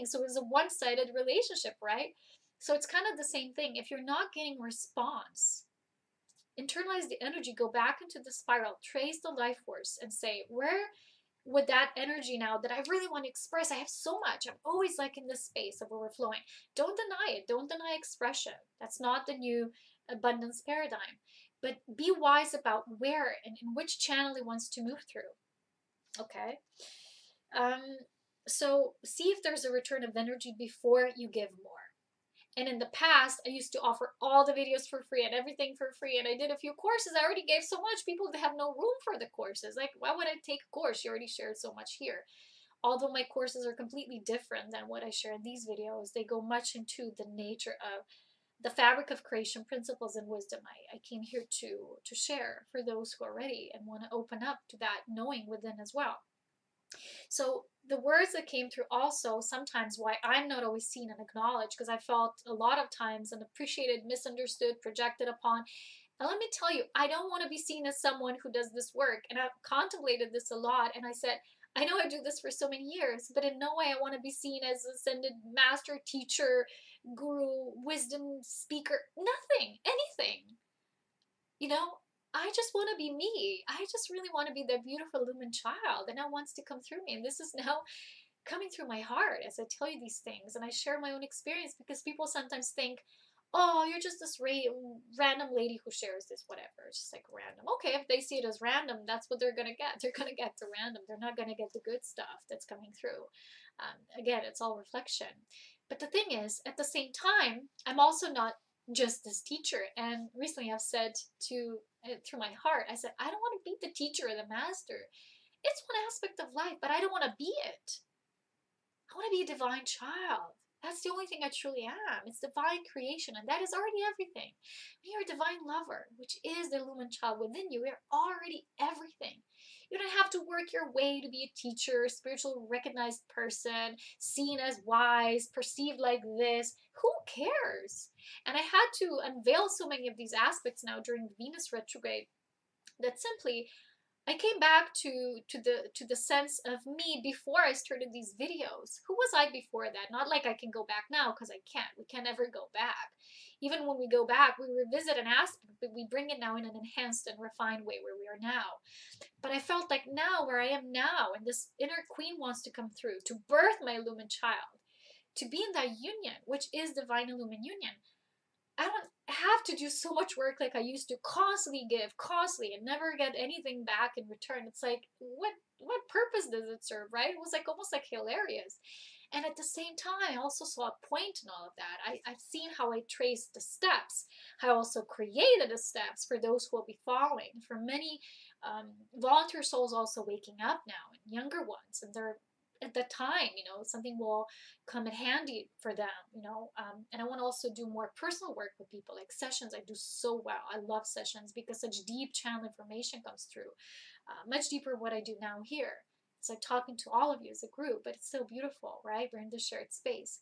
So it was a one-sided relationship, right? So it's kind of the same thing. If you're not getting response, internalize the energy, go back into the spiral, trace the life force, and say, where would that energy now that I really want to express? I have so much. I'm always like in this space of overflowing. Don't deny it. Don't deny expression. That's not the new abundance paradigm. But be wise about where and in which channel it wants to move through. Okay? So see if there's a return of energy before you give more. And in the past, I used to offer all the videos for free and everything for free. And I did a few courses. I already gave so much. People have no room for the courses. Like, why would I take a course? You already shared so much here. Although my courses are completely different than what I share in these videos, they go much into the nature of the fabric of creation, principles, and wisdom I came here to share for those who are ready and want to open up to that knowing within as well. So the words that came through also sometimes why I'm not always seen and acknowledged, because I felt a lot of times unappreciated, misunderstood, projected upon. And let me tell you, I don't want to be seen as someone who does this work. And I've contemplated this a lot. And I said, I know I do this for so many years, but in no way I want to be seen as ascended master, teacher, guru, wisdom speaker, nothing, anything. I just want to be me. I just really want to be the beautiful lumen child, and that wants to come through me. And this is now coming through my heart as I tell you these things, and I share my own experience, because people sometimes think, oh, you're just this random lady who shares this, whatever. It's just like random. Okay, if they see it as random, that's what they're going to get. They're going to get the random. They're not going to get the good stuff that's coming through. Again, it's all reflection. But the thing is, at the same time, I'm also not just this teacher. And recently I've said through my heart, I said, I don't want to be the teacher or the master. It's one aspect of life, but I don't want to be it. I want to be a divine child. That's the only thing I truly am. It's divine creation, and that is already everything. When you're a divine lover, which is the lumen child within you, you're already everything. You don't have to work your way to be a teacher, spiritual recognized person, seen as wise, perceived like this. Who cares? And I had to unveil so many of these aspects now during Venus retrograde that simply I came back to the sense of me before I started these videos. Who was I before that? Not like I can go back now, because I can't. We can never go back. Even when we go back, we revisit an aspect, but we bring it now in an enhanced and refined way where we are now. But I felt like now, where I am now, and this inner queen wants to come through to birth my lumen child, to be in that union, which is divine illumin union. I don't have to do so much work like I used to, constantly give, constantly, and never get anything back in return. It's like, what purpose does it serve, right? It was like almost like hilarious. And at the same time, I also saw a point in all of that. I've seen how I traced the steps. I also created the steps for those who will be following. For many volunteer souls also waking up now, and younger ones, and they're at that time, something will come in handy for them, and I want to also do more personal work with people, like sessions. I do so well. I love sessions because such deep channel information comes through, much deeper than what I do now here. It's like talking to all of you as a group, but it's still beautiful, right? We're in this shared space.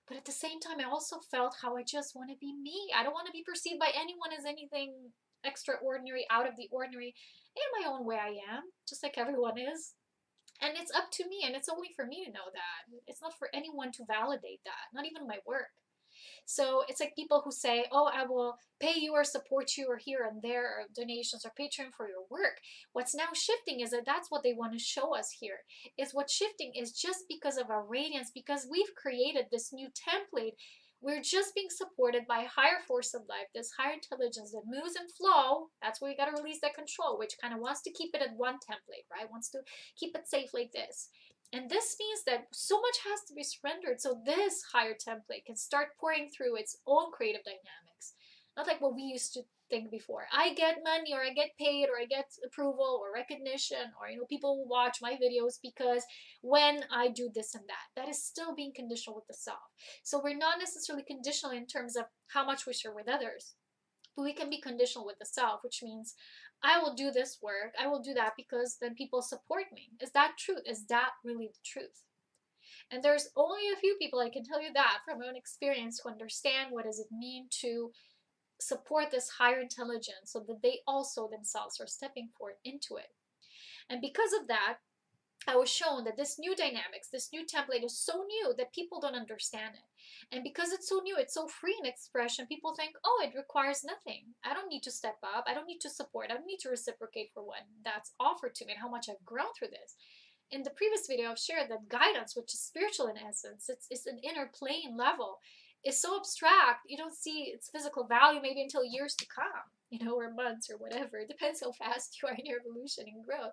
But at the same time, I also felt how I just want to be me. I don't want to be perceived by anyone as anything extraordinary, out of the ordinary. In my own way, I am, just like everyone is. And it's up to me, and it's only for me to know that. It's not for anyone to validate that, not even my work. So it's like people who say, oh, I will pay you or support you or here and there, or donations or Patreon for your work. What's now shifting is that that's what they want to show us here. Is what's shifting is just because of our radiance, because we've created this new template. We're just being supported by a higher force of life, this higher intelligence that moves and flow. That's where you got to release that control, which kind of wants to keep it at one template, right? Wants to keep it safe like this. And this means that so much has to be surrendered so this higher template can start pouring through its own creative dynamics. Not like what we used to think before. I get money, or I get paid, or I get approval or recognition, or people will watch my videos because when I do this and that. That is still being conditional with the self. So we're not necessarily conditional in terms of how much we share with others, but we can be conditional with the self, which means I will do this work, I will do that because then people support me. Is that truth? Is that really the truth? And there's only a few people, I can tell you that from my own experience, who understand what does it mean to support this higher intelligence so that they also themselves are stepping forward into it. And because of that, I was shown that this new dynamics, this new template is so new that people don't understand it. And because it's so new, it's so free in expression, people think, oh, it requires nothing. I don't need to step up. I don't need to support. I don't need to reciprocate for what that's offered to me and how much I've grown through this. In the previous video, I've shared that guidance, which is spiritual in essence, it's an inner plane level, is so abstract, you don't see its physical value maybe until years to come, or months or whatever. It depends how fast you are in your evolution and growth.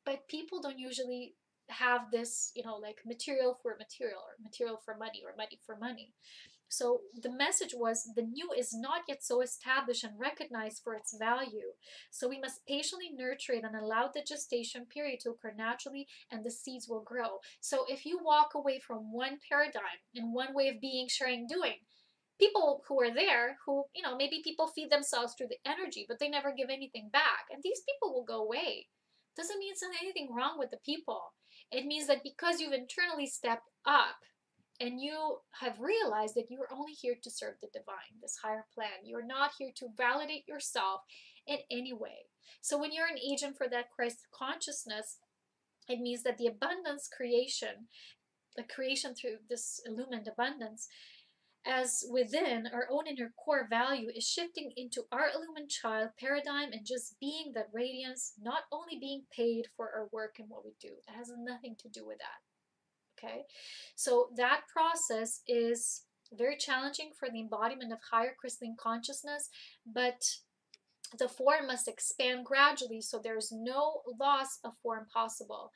But people don't usually have this, like material for material, or material for money, or money for money. So the message was the new is not yet so established and recognized for its value. So we must patiently nurture it and allow the gestation period to occur naturally, and the seeds will grow. So if you walk away from one paradigm and one way of being, sharing, doing, people who are there, who, maybe people feed themselves through the energy, but they never give anything back. And these people will go away. Doesn't mean there's anything wrong with the people. It means that because you've internally stepped up, and you have realized that you're only here to serve the divine, this higher plan. You're not here to validate yourself in any way. So when you're an agent for that Christ consciousness, it means that the abundance creation, the creation through this illumined abundance, as within our own inner core value, is shifting into our illumined child paradigm and just being that radiance, not only being paid for our work and what we do. It has nothing to do with that. Okay, so that process is very challenging for the embodiment of higher crystalline consciousness, but the form must expand gradually so there's no loss of form possible.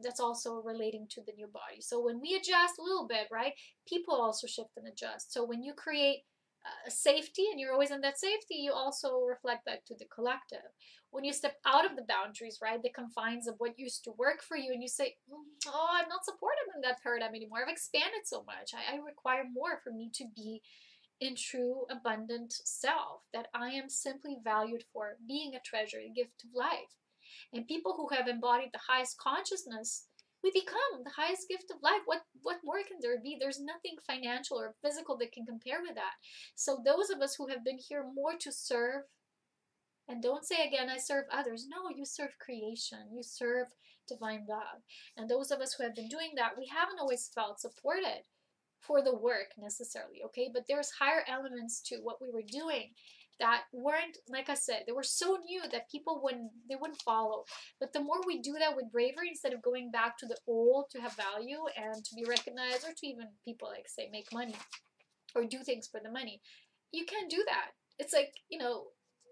That's also relating to the new body. So when we adjust a little bit, right, people also shift and adjust. So when you create safety, and you're always in that safety, you also reflect that to the collective. When you step out of the boundaries, right, the confines of what used to work for you, and you say, oh, I'm not supportive in that paradigm anymore. I've expanded so much. I require more for me to be in true abundant self, that I am simply valued for being a treasure, a gift of life. And people who have embodied the highest consciousness, we become the highest gift of life. What more can there be? There's nothing financial or physical that can compare with that. So those of us who have been here more to serve, and don't say again, I serve others. No, you serve creation. You serve divine love. And those of us who have been doing that, we haven't always felt supported for the work necessarily, okay? But there's higher elements to what we were doing that weren't, like I said, they were so new that people wouldn't follow. But the more we do that with bravery, instead of going back to the old to have value and to be recognized, or to even people like say make money or do things for the money, you can't do that. It's like,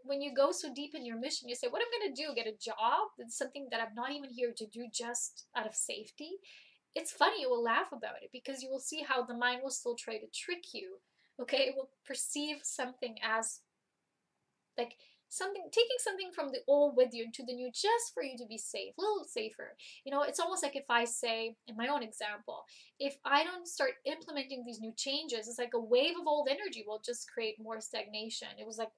when you go so deep in your mission, you say, what I'm going to do, get a job? It's something that I'm not even here to do just out of safety. It's funny, you will laugh about it because you will see how the mind will still try to trick you. Okay, it will perceive something as like something, taking something from the old with you into the new just for you to be safe, a little safer. It's almost like if I say, in my own example, if I don't start implementing these new changes, it's like a wave of old energy will just create more stagnation. It was like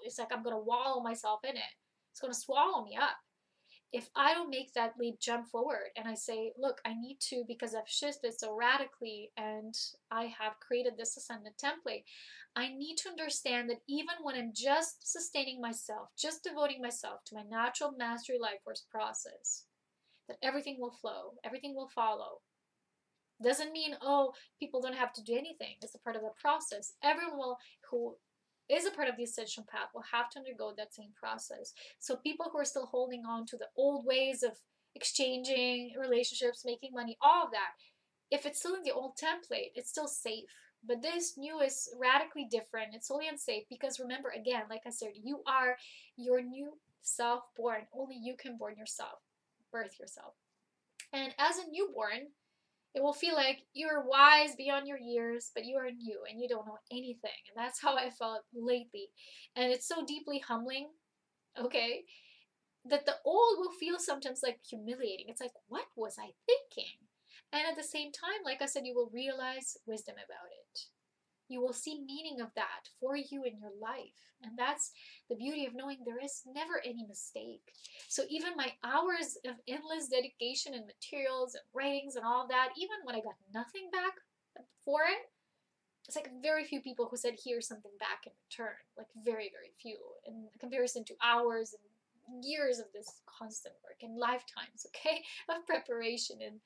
it's like I'm going to wallow myself in it. It's going to swallow me up. If I don't make that leap jump forward and I say, look, I need to, because I've shifted so radically and I have created this ascendant template, I need to understand that even when I'm just sustaining myself, just devoting myself to my natural mastery life force process, that everything will flow, everything will follow. Doesn't mean, oh, people don't have to do anything. It's a part of the process. Everyone who is a part of the ascension path will have to undergo that same process. So people who are still holding on to the old ways of exchanging relationships, making money, all of that, if it's still in the old template, it's still safe. But this new is radically different. It's only unsafe because, remember, again, like I said, you are your new self born. Only you can born yourself, birth yourself. And as a newborn, it will feel like you're wise beyond your years, but you are new and you don't know anything. And that's how I felt lately. And it's so deeply humbling, okay, that the old will feel sometimes like humiliating. It's like, what was I thinking? And at the same time, like I said, you will realize wisdom about it. You will see meaning of that for you in your life. And that's the beauty of knowing there is never any mistake. So even my hours of endless dedication and materials and writings and all that, even when I got nothing back for it, it's like very few people who said, here's something back in return. Like very, very few in comparison to hours and years of this constant work and lifetimes, okay, of preparation. And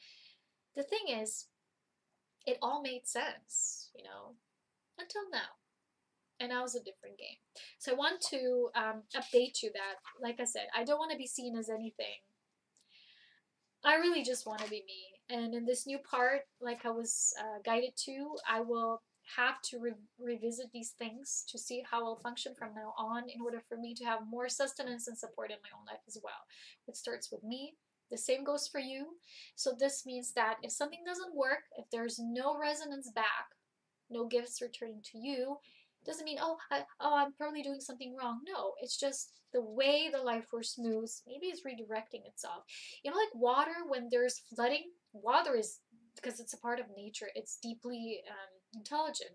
the thing is, it all made sense, until now. And now is a different game. So I want to update you that, like I said, I don't want to be seen as anything. I really just want to be me. And in this new part, like I was guided to, I will have to revisit these things to see how I'll function from now on in order for me to have more sustenance and support in my own life as well. It starts with me. The same goes for you. So this means that if something doesn't work, if there's no resonance back, no gifts returning to you, doesn't mean, I'm probably doing something wrong. No, it's just the way the life force moves. Maybe it's redirecting itself. Like water, when there's flooding, water is, because it's a part of nature, it's deeply intelligent.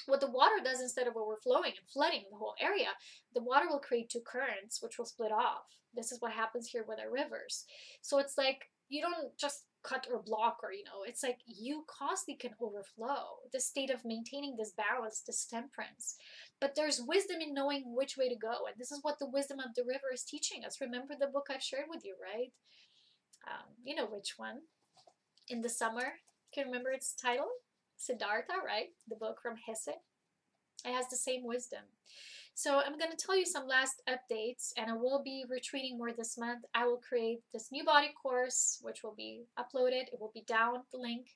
What the water does, instead of overflowing and flooding the whole area, the water will create two currents which will split off. This is what happens here with our rivers. So it's like you don't just cut or block, or it's like you constantly can overflow. This state of maintaining this balance, this temperance. But there's wisdom in knowing which way to go, and this is what the wisdom of the river is teaching us. Remember the book I've shared with you, right? You know which one. In the Summer. Can you remember its title? Siddhartha, right? The book from Hesse. It has the same wisdom. So I'm going to tell you some last updates, and I will be retreating more this month. I will create this new body course, which will be uploaded. It will be down the link.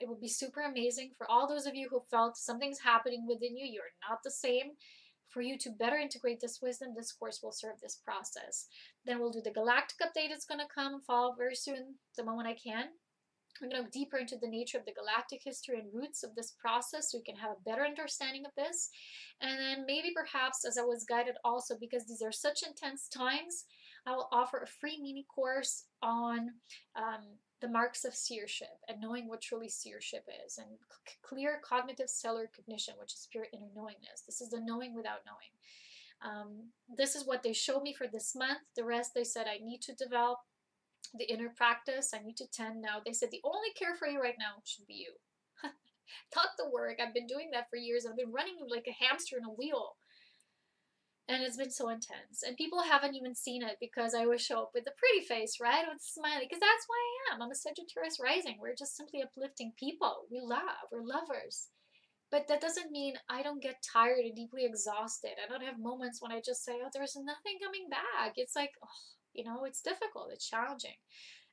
It will be super amazing for all those of you who felt something's happening within you. You're not the same. For you to better integrate this wisdom, this course will serve this process. Then we'll do the galactic update. It's going to come fall very soon, the moment I can. We're going to go deeper into the nature of the galactic history and roots of this process so we can have a better understanding of this. And then maybe perhaps, as I was guided also, because these are such intense times, I will offer a free mini course on the marks of seership and knowing what truly seership is, and clear cognitive stellar cognition, which is pure inner knowingness. This is the knowing without knowing. This is what they showed me for this month. The rest they said I need to develop the inner practice. I need to tend now. They said the only care for you right now should be you. Not the work. I've been doing that for years. I've been running like a hamster in a wheel. And it's been so intense. And people haven't even seen it because I always show up with a pretty face, right? With smiley. Because that's why I am. I'm a Sagittarius rising. We're just simply uplifting people. We love. We're lovers. But that doesn't mean I don't get tired and deeply exhausted. I don't have moments when I just say, oh, there's nothing coming back. It's like, oh, you know, it's difficult. It's challenging.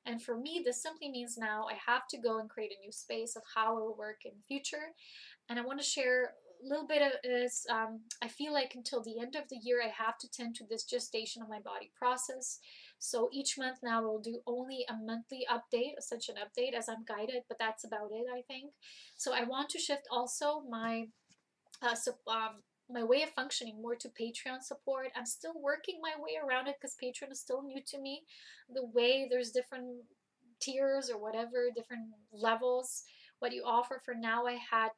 And for me, this simply means now I have to go and create a new space of how it will work in the future. And I want to share a little bit of this. I feel like until the end of the year, I have to tend to this gestation of my body process. So each month now we'll do only a monthly update, Ascension update, as I'm guided, but that's about it, I think. So I want to shift also my my way of functioning more to Patreon support. I'm still working my way around it because Patreon is still new to me. The way there's different tiers or whatever, different levels, what you offer. For now, I had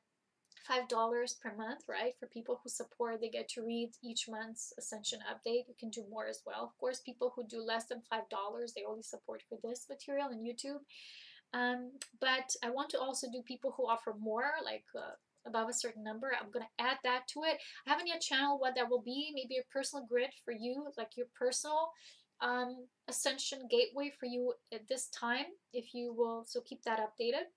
$5 per month, right? For people who support, they get to read each month's Ascension update. You can do more as well. Of course, people who do less than $5, they only support for this material on YouTube. But I want to also do people who offer more, like above a certain number. I'm going to add that to it. I haven't yet channeled what that will be. Maybe a personal grid for you, like your personal Ascension gateway for you at this time, if you will. So keep that updated.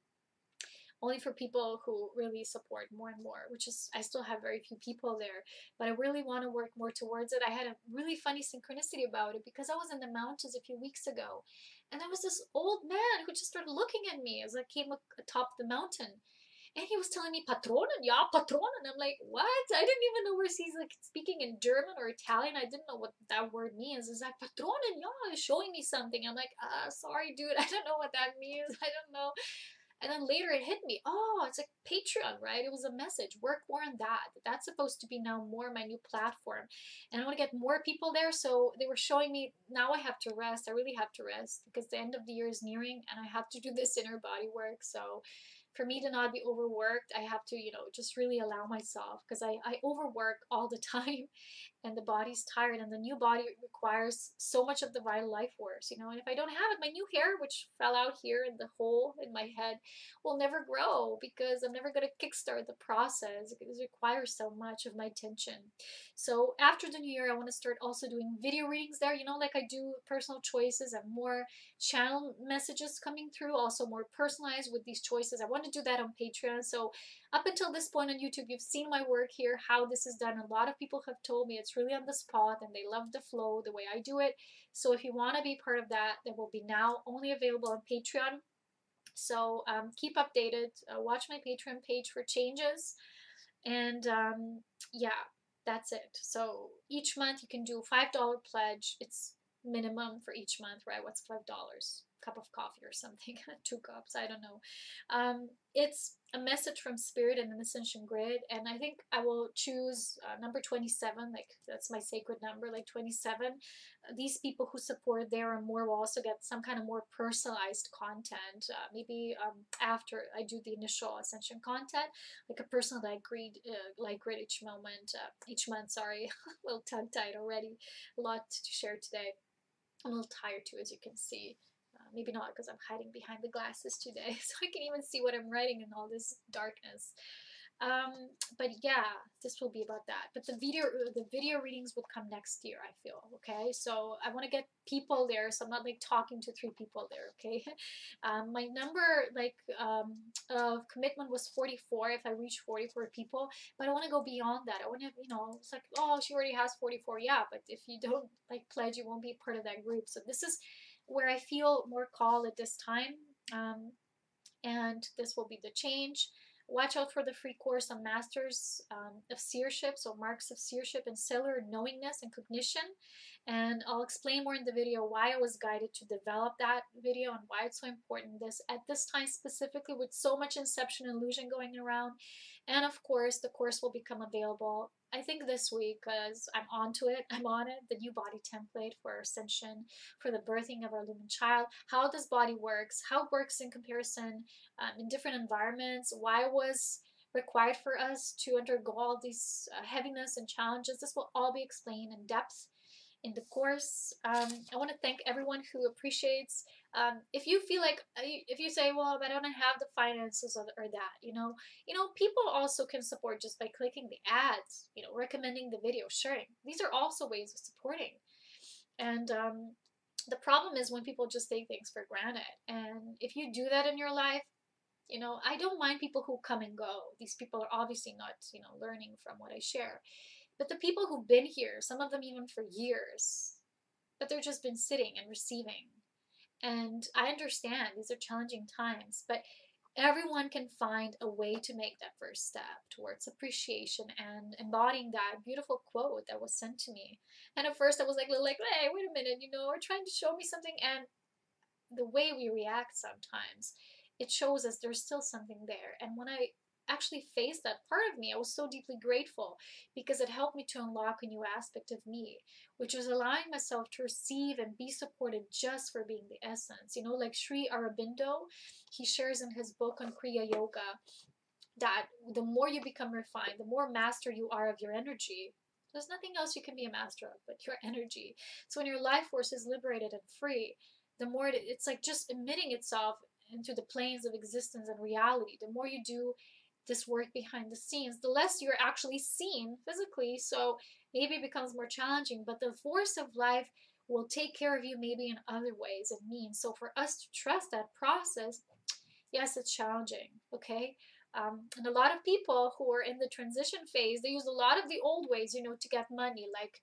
Only for people who really support more and more, which is, I still have very few people there, but I really want to work more towards it. I had a really funny synchronicity about it because I was in the mountains a few weeks ago, and there was this old man who just started looking at me as I came atop the mountain. And he was telling me patronen, ja, patronen. I'm like, what? I didn't even know where he's like speaking in German or Italian. I didn't know what that word means. It's like patronen, ja, he's showing me something. I'm like, sorry, dude, I don't know what that means. I don't know. And then later it hit me, oh, it's like Patreon, right? It was a message. Work more on that. That's supposed to be now more my new platform. And I want to get more people there. So they were showing me, now I have to rest. I really have to rest because the end of the year is nearing and I have to do this inner body work. So for me to not be overworked, I have to, you know, just really allow myself because I overwork all the time and the body's tired and the new body requires so much of the vital life force, you know. And if I don't have it, my new hair, which fell out here in the hole in my head, will never grow because I'm never going to kickstart the process. It requires so much of my attention. So after the new year, I want to start also doing video readings there, you know, like I do personal choices and more channel messages coming through, also more personalized with these choices. I want to do that on Patreon. So up until this point on YouTube, you've seen my work here, how this is done. A lot of people have told me it's really on the spot and they love the flow, the way I do it. So if you want to be part of that, that will be now only available on Patreon. So keep updated. Watch my Patreon page for changes. And yeah, that's it. So each month you can do a $5 pledge. It's minimum for each month, right? What's $5? Cup of coffee or something, 2 cups, I don't know. It's a message from spirit and an ascension grid, and I think I will choose number 27, like that's my sacred number, like 27. These people who support there and more will also get some kind of more personalized content, maybe after I do the initial ascension content, like a personal like grid each month, sorry. A little tongue-tied already, a lot to share today. I'm a little tired too, as you can see. Maybe not because I'm hiding behind the glasses today, so I can even see what I'm writing in all this darkness. But yeah, this will be about that. But the video readings will come next year, I feel. Okay, so I want to get people there, so I'm not like talking to 3 people there. Okay, my number of commitment was 44. If I reach 44 people, but I want to go beyond that. I want to, you know, it's like, oh, she already has 44. Yeah, but if you don't like pledge, you won't be part of that group. So this is where I feel more call at this time, and this will be the change. Watch out for the free course on Masters of Seership, so marks of seership and stellar knowingness and cognition. And I'll explain more in the video why I was guided to develop that video and why it's so important this at this time specifically, with so much inception illusion going around. And of course the course will become available, I think, this week, because I'm onto it. I'm on it. The new body template for Ascension, for the birthing of our lumen child, how this body works, how it works in comparison in different environments, why it was required for us to undergo all these heaviness and challenges. This will all be explained in depth in the course. I want to thank everyone who appreciates. If you feel like, if you say, well, I don't have the finances or that, people also can support just by clicking the ads, recommending the video, sharing. These are also ways of supporting. And the problem is when people just take things for granted. And if you do that in your life, I don't mind people who come and go. These people are obviously not, learning from what I share. But the people who've been here, some of them even for years, but they've just been sitting and receiving. And I understand these are challenging times, but everyone can find a way to make that first step towards appreciation and embodying that beautiful quote that was sent to me. And at first I was like, hey, wait a minute, we're trying to show me something. And the way we react sometimes, it shows us there's still something there. And when I actually faced that part of me, I was so deeply grateful, because it helped me to unlock a new aspect of me, which was allowing myself to receive and be supported just for being the essence. Like Sri Aurobindo, he shares in his book on Kriya Yoga that the more you become refined, the more master you are of your energy. There's nothing else you can be a master of but your energy. So when your life force is liberated and free, the more it's like just emitting itself into the planes of existence and reality. The more you do this work behind the scenes, the less you're actually seen physically. So maybe it becomes more challenging, but the force of life will take care of you maybe in other ways and means. So for us to trust that process, yes, it's challenging, okay? And a lot of people who are in the transition phase, they use a lot of the old ways, to get money, like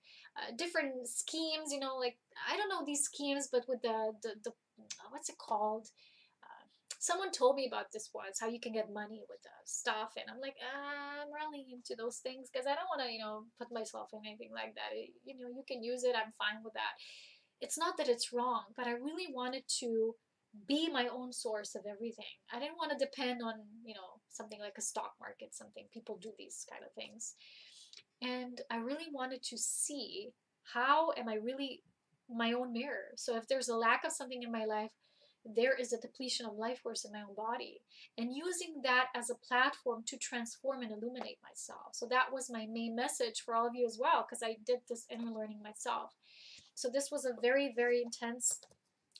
different schemes, like, I don't know these schemes, but with the what's it called? Someone told me about this once, how you can get money with stuff, and I'm like, I'm really into those things because I don't want to, put myself in anything like that. You can use it. I'm fine with that. It's not that it's wrong, but I really wanted to be my own source of everything. I didn't want to depend on, something like a stock market, something people do these kind of things. And I really wanted to see, how am I really my own mirror? So if there's a lack of something in my life, there is a depletion of life force in my own body, and using that as a platform to transform and illuminate myself. So that was my main message for all of you as well, because I did this inner learning myself. So this was a very, very intense,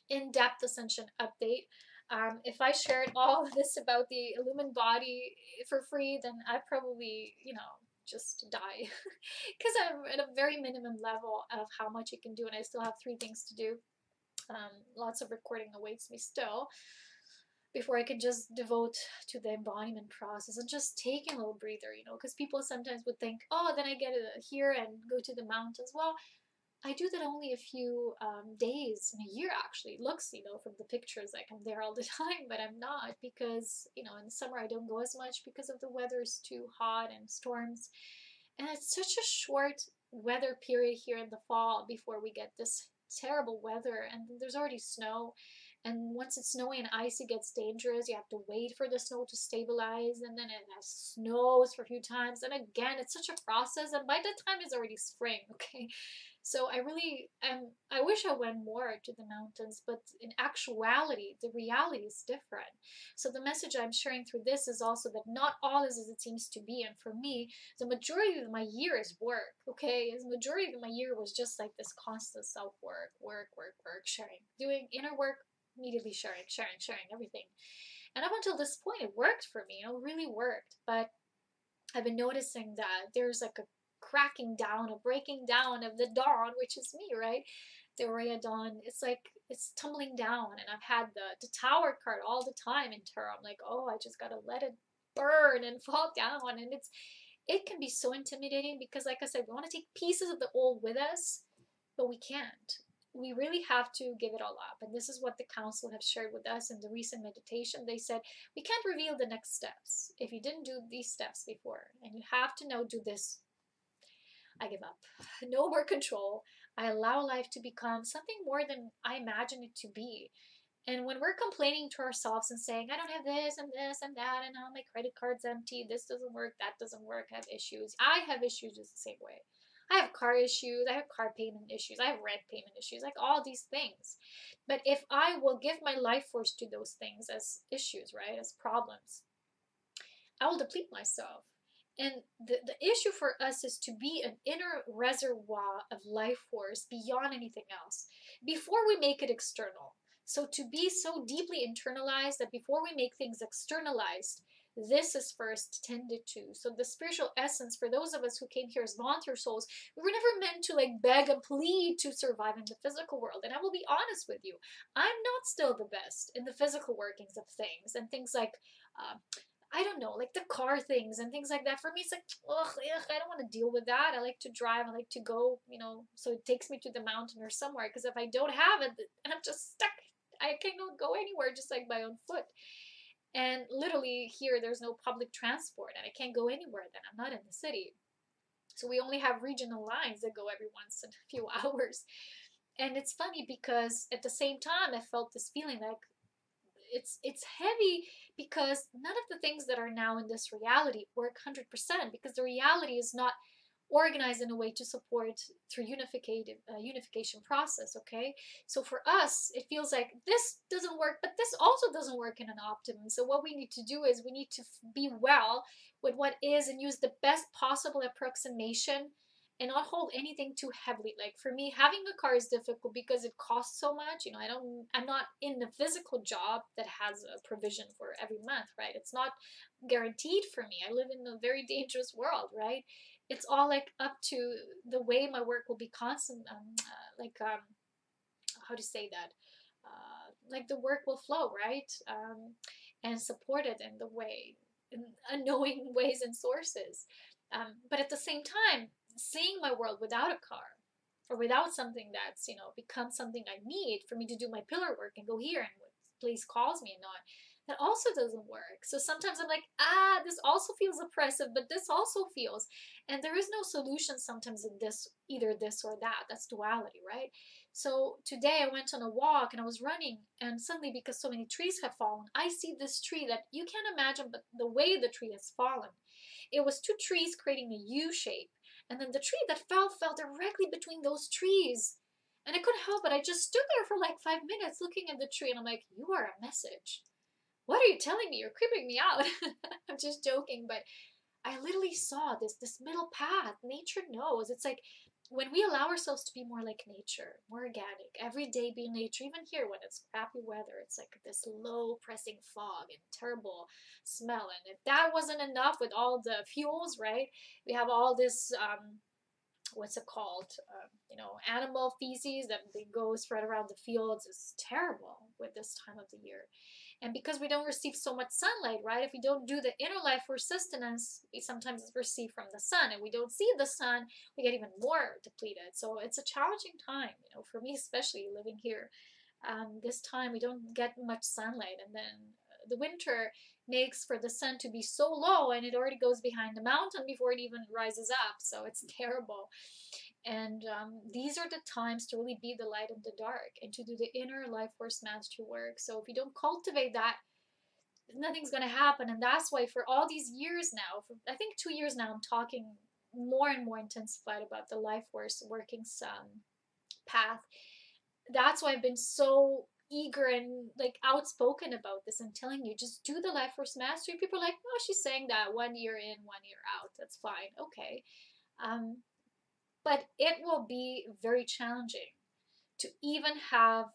in-depth Ascension update. If I shared all of this about the illumined body for free, then I probably, just die, because I'm at a very minimum level of how much it can do, and I still have 3 things to do. Lots of recording awaits me still before I can just devote to the embodiment process and just taking a little breather, because people sometimes would think, oh, then I get it here and go to the mountains. Well, I do that only a few days in a year, actually. It looks, from the pictures like I'm there all the time, but I'm not, because, in the summer I don't go as much because of the weather is too hot and storms. And it's such a short weather period here in the fall before we get this terrible weather, and there's already snow, and once it's snowy and icy, it gets dangerous. You have to wait for the snow to stabilize, and then it snows for a few times, and again, it's such a process, and by the time it's already spring, okay? So I really, I wish I went more to the mountains, but in actuality, the reality is different. So the message I'm sharing through this is also that not all is as it seems to be. And for me, the majority of my year is work, okay? The majority of my year was just like this constant self-work, work, sharing, doing inner work, immediately sharing, everything. And up until this point, it worked for me, really worked. But I've been noticing that there's like a cracking down, a breaking down of the dawn, which is me, right? The Aurea dawn. It's like it's tumbling down, and I've had the Tower card all the time in tarot. I'm like, oh, I just gotta let it burn and fall down, and it can be so intimidating because, like I said, we want to take pieces of the old with us, but we can't. We really have to give it all up. And this is what the council have shared with us in the recent meditation. They said, we can't reveal the next steps if you didn't do these steps before, and you have to now do this. I give up. No more control. I allow life to become something more than I imagine it to be. And when we're complaining to ourselves and saying, I don't have this and this and that, and now my credit card's empty, this doesn't work, that doesn't work, I have issues. I have issues just the same way. I have car issues, I have car payment issues, I have rent payment issues, like all these things. But if I will give my life force to those things as issues, right, as problems, I will deplete myself. And the issue for us is to be an inner reservoir of life force beyond anything else before we make it external. So to be so deeply internalized that before we make things externalized, this is first tended to. So the spiritual essence, for those of us who came here as volunteer souls, we were never meant to like beg and plead to survive in the physical world. And I will be honest with you, I'm not still the best in the physical workings of things, and things like I don't know, like the car things and things like that. For me, it's like, ugh, I don't want to deal with that. I like to drive. I like to go, so it takes me to the mountain or somewhere. Because if I don't have it, and I'm just stuck, I cannot go anywhere just like by own foot. And literally here, there's no public transport and I can't go anywhere then. I'm not in the city. So we only have regional lines that go every once in a few hours. And it's funny because at the same time, I felt this feeling like, it's heavy because none of the things that are now in this reality work 100% because the reality is not organized in a way to support through unification process. Okay, so for us it feels like this doesn't work, but this also doesn't work in an optimum. So what we need to do is we need to be well with what is and use the best possible approximation and not hold anything too heavily. Like for me, having a car is difficult because it costs so much. I'm not in the physical job that has a provision for every month, right? It's not guaranteed for me. I live in a very dangerous world, right? It's all like up to the way my work will be constant, how to say that? Like the work will flow, right? And support it in the way, in unknowing ways and sources. But at the same time, seeing my world without a car or without something that's become something I need for me to do my pillar work and go here and what place calls me and not, that also doesn't work. So sometimes I'm like, this also feels oppressive, but this also feels, and there is no solution sometimes in this, either this or that. That's duality, right? So today I went on a walk and I was running, and suddenly, because so many trees have fallen, I see this tree that you can't imagine, but the way the tree has fallen, it was two trees creating a U shape. And then the tree that fell directly between those trees. And I couldn't help it. I just stood there for like 5 minutes looking at the tree. And I'm like, you are a message. What are you telling me? You're creeping me out. I'm just joking. But I literally saw this middle path. Nature knows. It's like when we allow ourselves to be more like nature, more organic, every day be nature, even here when it's crappy weather, it's like this low pressing fog and terrible smell. And if that wasn't enough with all the fuels, right? We have all this, what's it called? Animal feces that they go spread around the fields. It's terrible with this time of the year. And because we don't receive so much sunlight, right? If we don't do the inner life for sustenance, we sometimes receive from the sun. And we don't see the sun, we get even more depleted. So it's a challenging time, for me, especially living here. This time we don't get much sunlight. And then the winter makes for the sun to be so low and it already goes behind the mountain before it even rises up. So it's terrible. And these are the times to really be the light in the dark and to do the inner life force mastery work. So if you don't cultivate that, nothing's going to happen. And that's why for all these years now, for I think 2 years now, I'm talking more and more intensified about the life force working path. That's why I've been so eager and like outspoken about this and telling you, just do the life force mastery. People are like, oh, she's saying that 1 year in, 1 year out. That's fine. Okay. But it will be very challenging to even have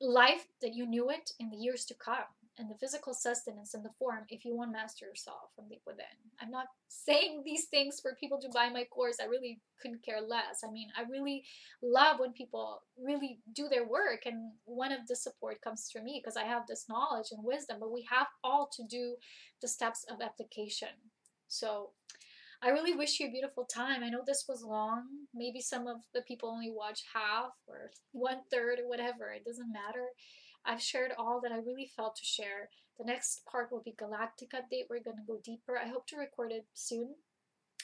life that you knew it in the years to come, and the physical sustenance in the form, if you want to master yourself from deep within. I'm not saying these things for people to buy my course. I really couldn't care less. I mean, I really love when people really do their work, and one of the support comes through me because I have this knowledge and wisdom, but we have all to do the steps of application. So I really wish you a beautiful time. I know this was long. Maybe some of the people only watch half or 1/3 or whatever. It doesn't matter. I've shared all that I really felt to share. The next part will be galactic update. We're going to go deeper. I hope to record it soon.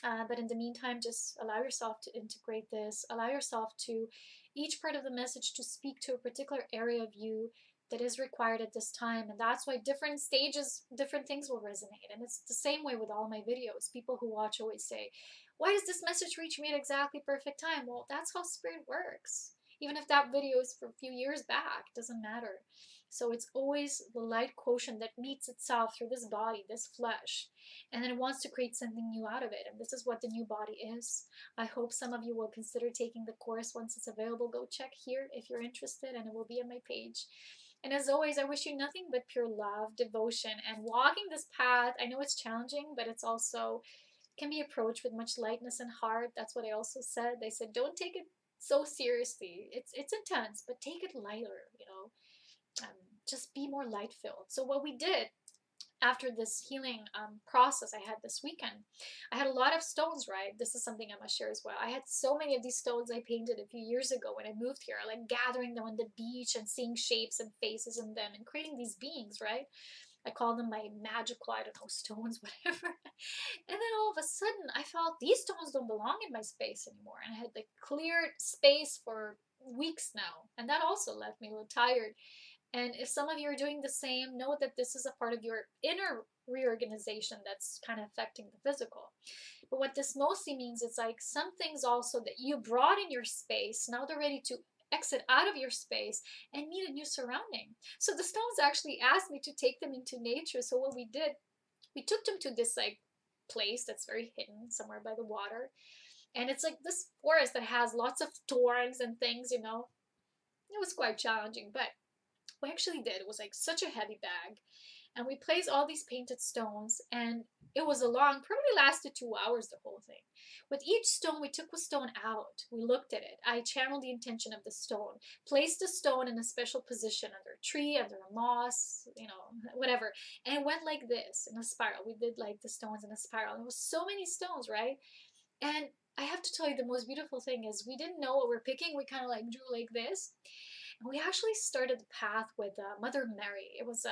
But in the meantime, just allow yourself to integrate this. Allow yourself to each part of the message to speak to a particular area of you that is required at this time. And that's why different stages, different things will resonate. And it's the same way with all my videos. People who watch always say, why does this message reach me at exactly perfect time? Well, that's how spirit works. Even if that video is for a few years back, it doesn't matter. So it's always the light quotient that meets itself through this body, this flesh, and then it wants to create something new out of it. And this is what the new body is. I hope some of you will consider taking the course once it's available. Go check here if you're interested, and it will be on my page. And as always, I wish you nothing but pure love, devotion, and walking this path. I know it's challenging, but it's also can be approached with much lightness and heart. That's what I also said. They said, don't take it so seriously. It's intense, but take it lighter, you know. Just be more light filled. So what we did after this healing process I had this weekend, I had a lot of stones, right? This is something I must share as well. I had so many of these stones I painted a few years ago when I moved here, like gathering them on the beach and seeing shapes and faces in them and creating these beings, right? I call them my magical, I don't know, stones, whatever. And then all of a sudden, I felt these stones don't belong in my space anymore. And I had like cleared space for weeks now. And that also left me a little tired. And if some of you are doing the same, know that this is a part of your inner reorganization that's kind of affecting the physical. But what this mostly means is like some things also that you brought in your space, now they're ready to exit out of your space and meet a new surrounding. So the stones actually asked me to take them into nature. So what we did, we took them to this like place that's very hidden somewhere by the water. And it's like this forest that has lots of thorns and things, you know. It was quite challenging, but we actually did. It was like such a heavy bag. And we placed all these painted stones, and it was a long, probably lasted 2 hours, the whole thing. With each stone, we took the stone out. We looked at it. I channeled the intention of the stone, placed the stone in a special position under a tree, under a moss, you know, whatever. And it went like this in a spiral. We did like the stones in a spiral. There was so many stones, right? And I have to tell you, the most beautiful thing is we didn't know what we're picking. We kind of like drew like this. And we actually started the path with Mother Mary. It was,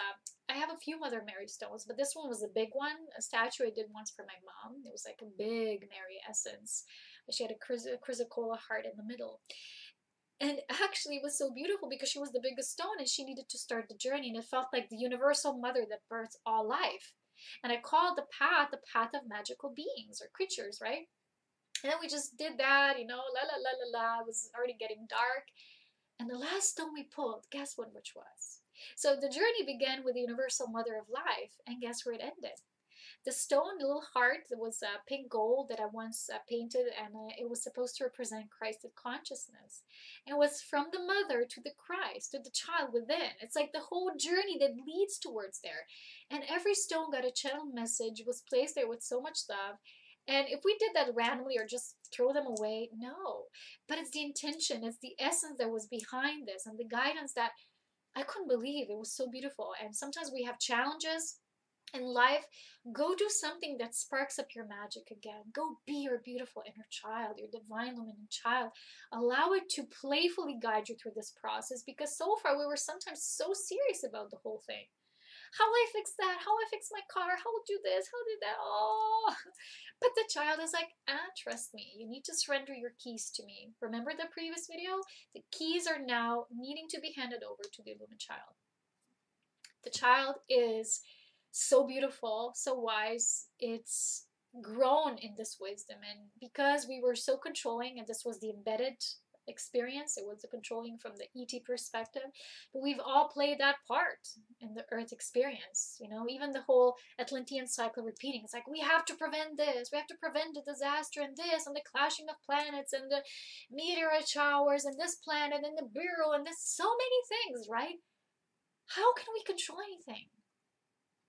I have a few Mother Mary stones, but this one was a big one, a statue I did once for my mom. It was like a big Mary essence. She had a chrysocolla heart in the middle. And actually it was so beautiful because she was the biggest stone and she needed to start the journey. And it felt like the universal mother that births all life. And I called the path of magical beings or creatures, right? And then we just did that, you know, la la la la la. It was already getting dark. And the last stone we pulled, guess what which was? So the journey began with the universal mother of life, and guess where it ended? The stone, the little heart, that was pink gold that I once painted, and it was supposed to represent Christed consciousness. And it was from the mother to the Christ, to the child within. It's like the whole journey that leads towards there. And every stone got a channel message, was placed there with so much love. And if we did that randomly or just throw them away, no. But it's the intention, it's the essence that was behind this and the guidance that I couldn't believe. It was so beautiful. And sometimes we have challenges in life. Go do something that sparks up your magic again. Go be your beautiful inner child, your divine luminous child. Allow it to playfully guide you through this process, because so far we were sometimes so serious about the whole thing. How will I fix that? How will I fix my car? How will I do this? How will I do that? Oh, but the child is like, trust me, you need to surrender your keys to me. Remember the previous video? The keys are now needing to be handed over to the Illumined child. The child is so beautiful, so wise. It's grown in this wisdom. And because we were so controlling, and this was the embedded experience, it was the controlling from the ET perspective, but we've all played that part in the Earth experience. You know, even the whole Atlantean cycle repeating. It's like, we have to prevent this, we have to prevent the disaster and this and the clashing of planets and the meteorite showers and this planet and the bureau and this, so many things, right? How can we control anything?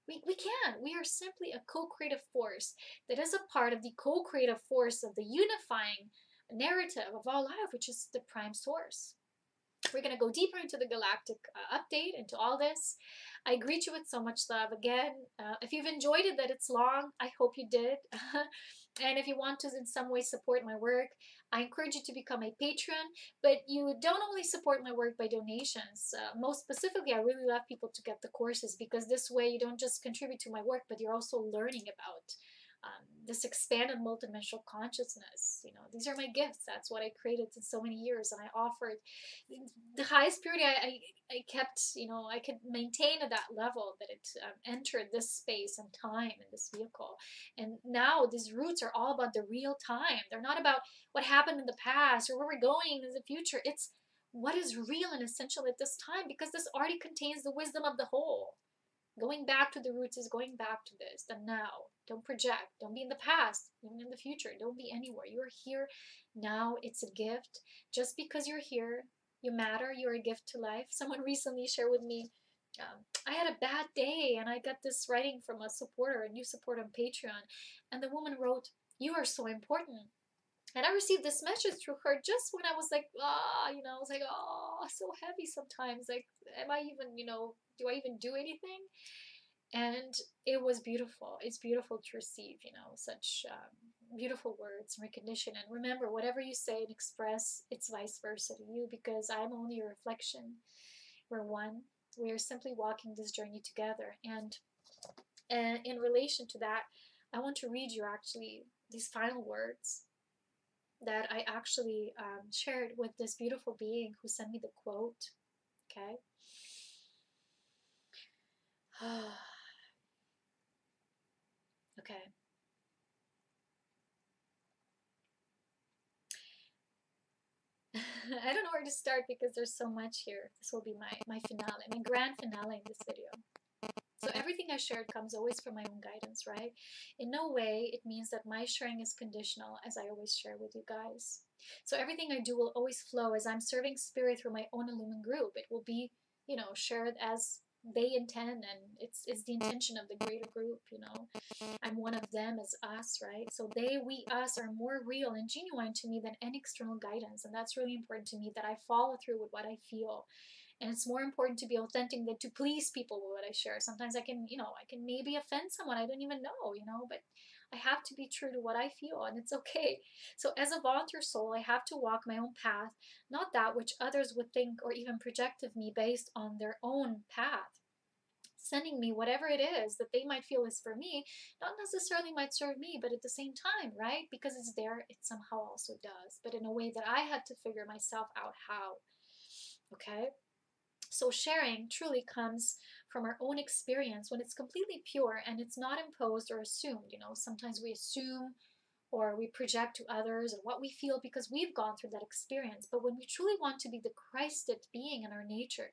We can't. We are simply a co-creative force that is a part of the co-creative force of the unifying narrative of all life, which is the prime source. We're going to go deeper into the galactic update, into all this. I greet you with so much love. Again, if you've enjoyed it, that it's long, I hope you did. And if you want to in some way support my work, I encourage you to become a patron. But you don't only support my work by donations. Most specifically, I really love people to get the courses, because this way you don't just contribute to my work, but you're also learning about this expanded multidimensional consciousness. You know, these are my gifts. That's what I created in so many years, and I offered the highest purity. I kept, you know, I could maintain at that level that it entered this space and time in this vehicle. And now these roots are all about the real time. They're not about what happened in the past or where we're going in the future. It's what is real and essential at this time, because this already contains the wisdom of the whole. Going back to the roots is going back to this, the now. Don't project. Don't be in the past, even in the future. Don't be anywhere. You are here now. It's a gift. Just because you're here, you matter. You're a gift to life. Someone recently shared with me, I had a bad day, and I got this writing from a supporter, a new supporter on Patreon, and the woman wrote, "You are so important." And I received this message through her just when I was like, you know, I was like, so heavy sometimes. Like, am I even, you know, do I even do anything? And it was beautiful. It's beautiful to receive, you know, such beautiful words and recognition. And remember, whatever you say and express, it's vice versa to you, because I'm only a reflection. We're one. We are simply walking this journey together. And in relation to that, I want to read you actually these final words that I actually shared with this beautiful being who sent me the quote. Okay. Okay. I don't know where to start because there's so much here. This will be my finale, my grand finale in this video. So everything I shared comes always from my own guidance, right? In no way it means that my sharing is conditional, as I always share with you guys. So everything I do will always flow as I'm serving spirit through my own illumined group. It will be, you know, shared as they intend, and it's the intention of the greater group, you know. I'm one of them as us, right? So they, we, us are more real and genuine to me than any external guidance. And that's really important to me, that I follow through with what I feel. And it's more important to be authentic than to please people with what I share. Sometimes I can, you know, I can maybe offend someone I don't even know, you know, but I have to be true to what I feel, and it's okay. So as a volunteer soul, I have to walk my own path, not that which others would think or even project of me based on their own path. Sending me whatever it is that they might feel is for me, not necessarily might serve me, but at the same time, right? Because it's there, it somehow also does, but in a way that I had to figure myself out how. Okay? So sharing truly comes from our own experience when it's completely pure and it's not imposed or assumed. You know, sometimes we assume or we project to others or what we feel because we've gone through that experience. But when we truly want to be the Christed being in our nature,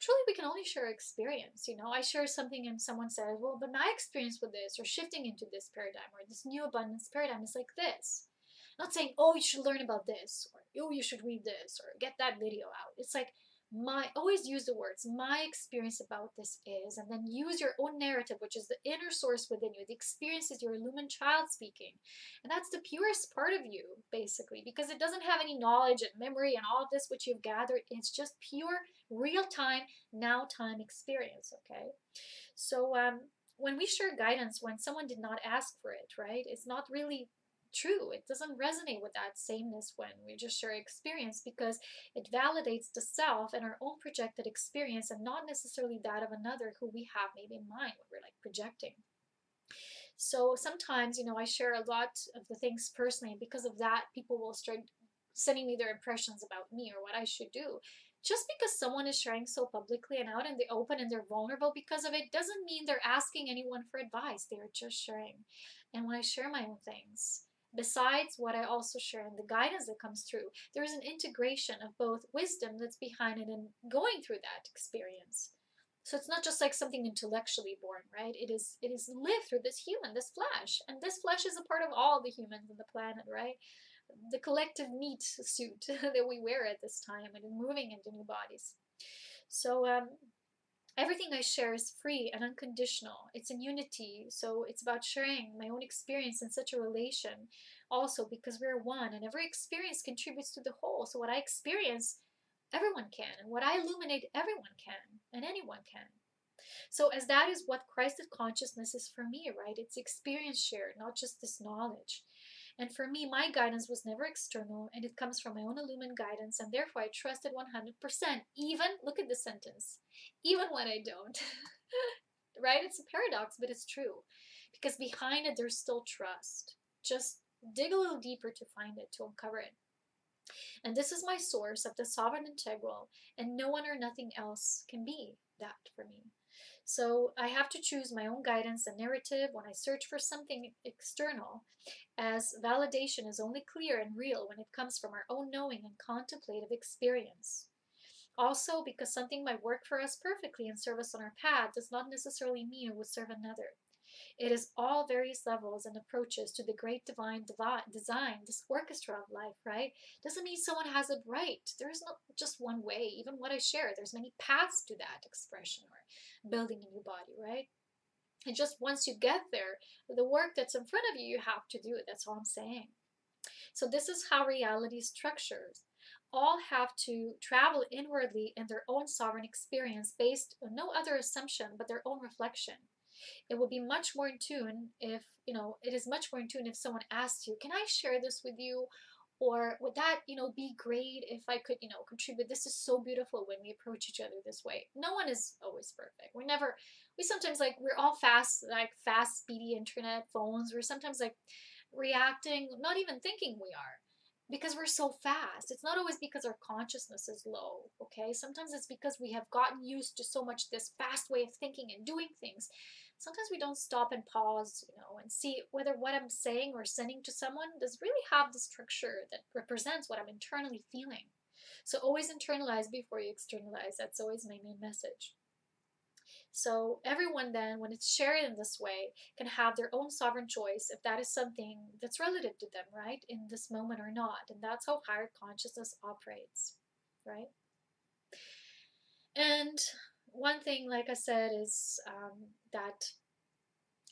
truly we can only share experience. You know, I share something and someone says, well, but my experience with this or shifting into this paradigm or this new abundance paradigm is like this. Not saying, oh, you should learn about this, or oh, you should read this, or get that video out. It's like, always use the words, my experience about this is, and then use your own narrative, which is the inner source within you. The experience is your illumined child speaking. And that's the purest part of you, basically, because it doesn't have any knowledge and memory and all of this which you've gathered. It's just pure, real-time, now-time experience, okay? So when we share guidance, when someone did not ask for it, right, it's not really true. It doesn't resonate with that sameness when we just share experience, because it validates the self and our own projected experience and not necessarily that of another who we have maybe in mind when we're like projecting. So sometimes, you know, I share a lot of the things personally, and because of that, people will start sending me their impressions about me or what I should do. Just because someone is sharing so publicly and out in the open and they're vulnerable because of it doesn't mean they're asking anyone for advice. They are just sharing. And when I share my own things, besides what I also share and the guidance that comes through, there is an integration of both wisdom that's behind it and going through that experience. So it's not just like something intellectually born, right? It is lived through this human, this flesh. And this flesh is a part of all the humans on the planet, right? The collective meat suit that we wear at this time and moving into new bodies. So everything I share is free and unconditional. It's in unity. So it's about sharing my own experience in such a relation also, because we're one and every experience contributes to the whole. So what I experience, everyone can. And what I illuminate, everyone can. And anyone can. So as that is what Christed consciousness is for me, right? It's experience shared, not just this knowledge. And for me, my guidance was never external, and it comes from my own illumined guidance, and therefore I trust it 100%, even, look at the sentence, even when I don't. Right? It's a paradox, but it's true. because behind it, there's still trust. Just dig a little deeper to find it, to uncover it. And this is my source of the sovereign integral, and no one or nothing else can be that for me. So I have to choose my own guidance and narrative when I search for something external, as validation is only clear and real when it comes from our own knowing and contemplative experience. Also, because something might work for us perfectly and serve us on our path does not necessarily mean it would serve another. It is all various levels and approaches to the great divine design, this orchestra of life, right? Doesn't mean someone has it right. There is not just one way. Even what I share, there's many paths to that expression or building a new body, right? And just once you get there, the work that's in front of you, you have to do it. That's all I'm saying. So this is how reality structures. All have to travel inwardly in their own sovereign experience based on no other assumption but their own reflection. It would be much more in tune if, it is much more in tune if someone asks you, can I share this with you? Or would that, be great if I could, contribute? This is so beautiful when we approach each other this way. No one is always perfect. We sometimes we're all fast, speedy internet phones. We're sometimes reacting, not even thinking we are, because we're so fast. It's not always because our consciousness is low, okay? Sometimes it's because we have gotten used to so much this fast way of thinking and doing things. Sometimes we don't stop and pause, and see whether what I'm saying or sending to someone does really have the structure that represents what I'm internally feeling. So always internalize before you externalize. That's always my main message. So everyone then, when it's shared in this way, can have their own sovereign choice if that is something that's relative to them, right, in this moment or not. And that's how higher consciousness operates, right? And one thing, like I said, is that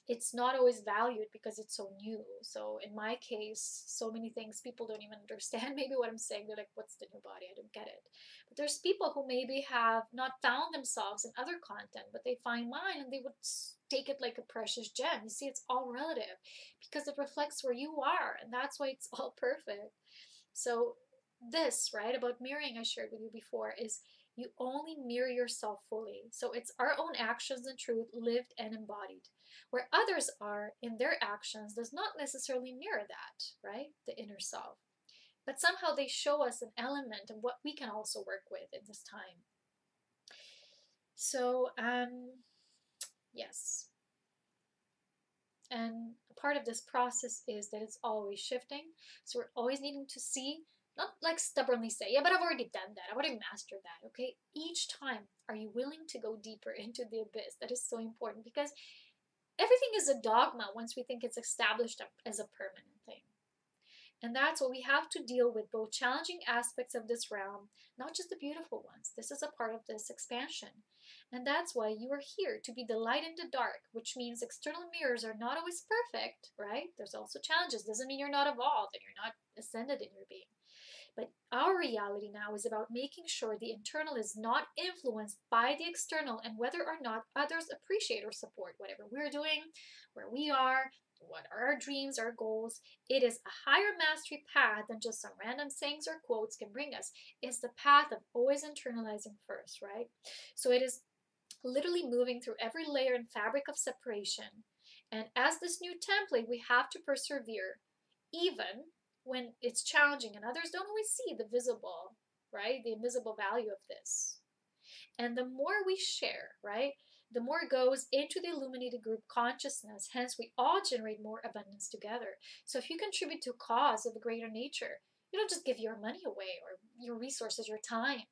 it's not always valued because it's so new. So in my case, so many things people don't even understand maybe what I'm saying. They're like, what's the new body? I don't get it. But there's people who maybe have not found themselves in other content, but they find mine and they would take it like a precious gem. You see, it's all relative because it reflects where you are, and that's why it's all perfect. So this, right, about mirroring I shared with you before, is you only mirror yourself fully. So it's our own actions and truth lived and embodied. Where others are in their actions does not necessarily mirror that, right? The inner self. But somehow they show us an element of what we can also work with in this time. So, yes. And a part of this process is that it's always shifting. So we're always needing to see, not stubbornly say, yeah, but I've already done that. I've already mastered that, okay? Each time, are you willing to go deeper into the abyss? That is so important because everything is a dogma once we think it's established as a permanent thing. And that's what we have to deal with, both challenging aspects of this realm, not just the beautiful ones. This is a part of this expansion. And that's why you are here, to be the light in the dark, which means external mirrors are not always perfect, right? There's also challenges. Doesn't mean you're not evolved and you're not ascended in your being. But our reality now is about making sure the internal is not influenced by the external and whether or not others appreciate or support whatever we're doing, where we are, what are our dreams, our goals. It is a higher mastery path than just some random sayings or quotes can bring us. It's the path of always internalizing first, right? So it is literally moving through every layer and fabric of separation. And as this new template, we have to persevere, even when it's challenging and others don't always see the visible, right? The invisible value of this. And the more we share, right, the more it goes into the illuminated group consciousness. Hence, we all generate more abundance together. So if you contribute to a cause of a greater nature, you don't just give your money away or your resources, your time.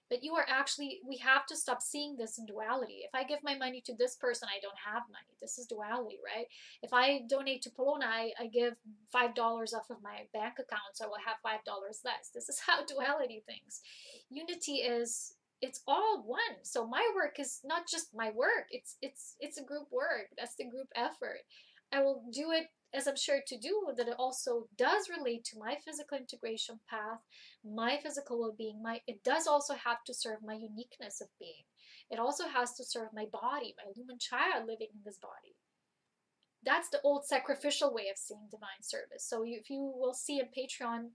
But you are actually, we have to stop seeing this in duality. If I give my money to this person, I don't have money. This is duality, right? If I donate to Polona, I give $5 off of my bank account, so I will have $5 less. This is how duality thinks. Unity is, it's all one. So my work is not just my work. It's a group work. That's the group effort. I will do it as I'm sure to do, that it also does relate to my physical integration path, my physical well-being. It does also have to serve my uniqueness of being. It also has to serve my body, my lumen child living in this body. That's the old sacrificial way of seeing divine service. So if you will see in Patreon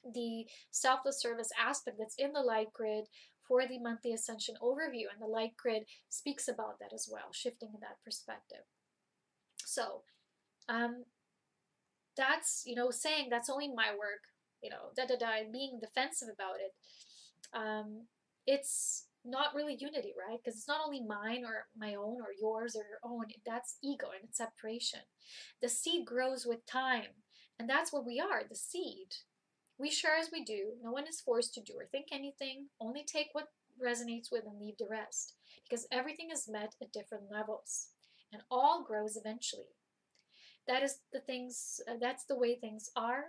the selfless service aspect that's in the light grid for the monthly ascension overview, and the light grid speaks about that as well, shifting in that perspective. So that's, you know, saying that's only my work, you know, and being defensive about it, it's not really unity, right? Because it's not only mine or my own or yours or your own. That's ego and it's separation. The seed grows with time, and that's what we are, the seed. We share as we do. No one is forced to do or think anything. Only take what resonates with and leave the rest, because everything is met at different levels, and all grows eventually. That is the things. That's the way things are.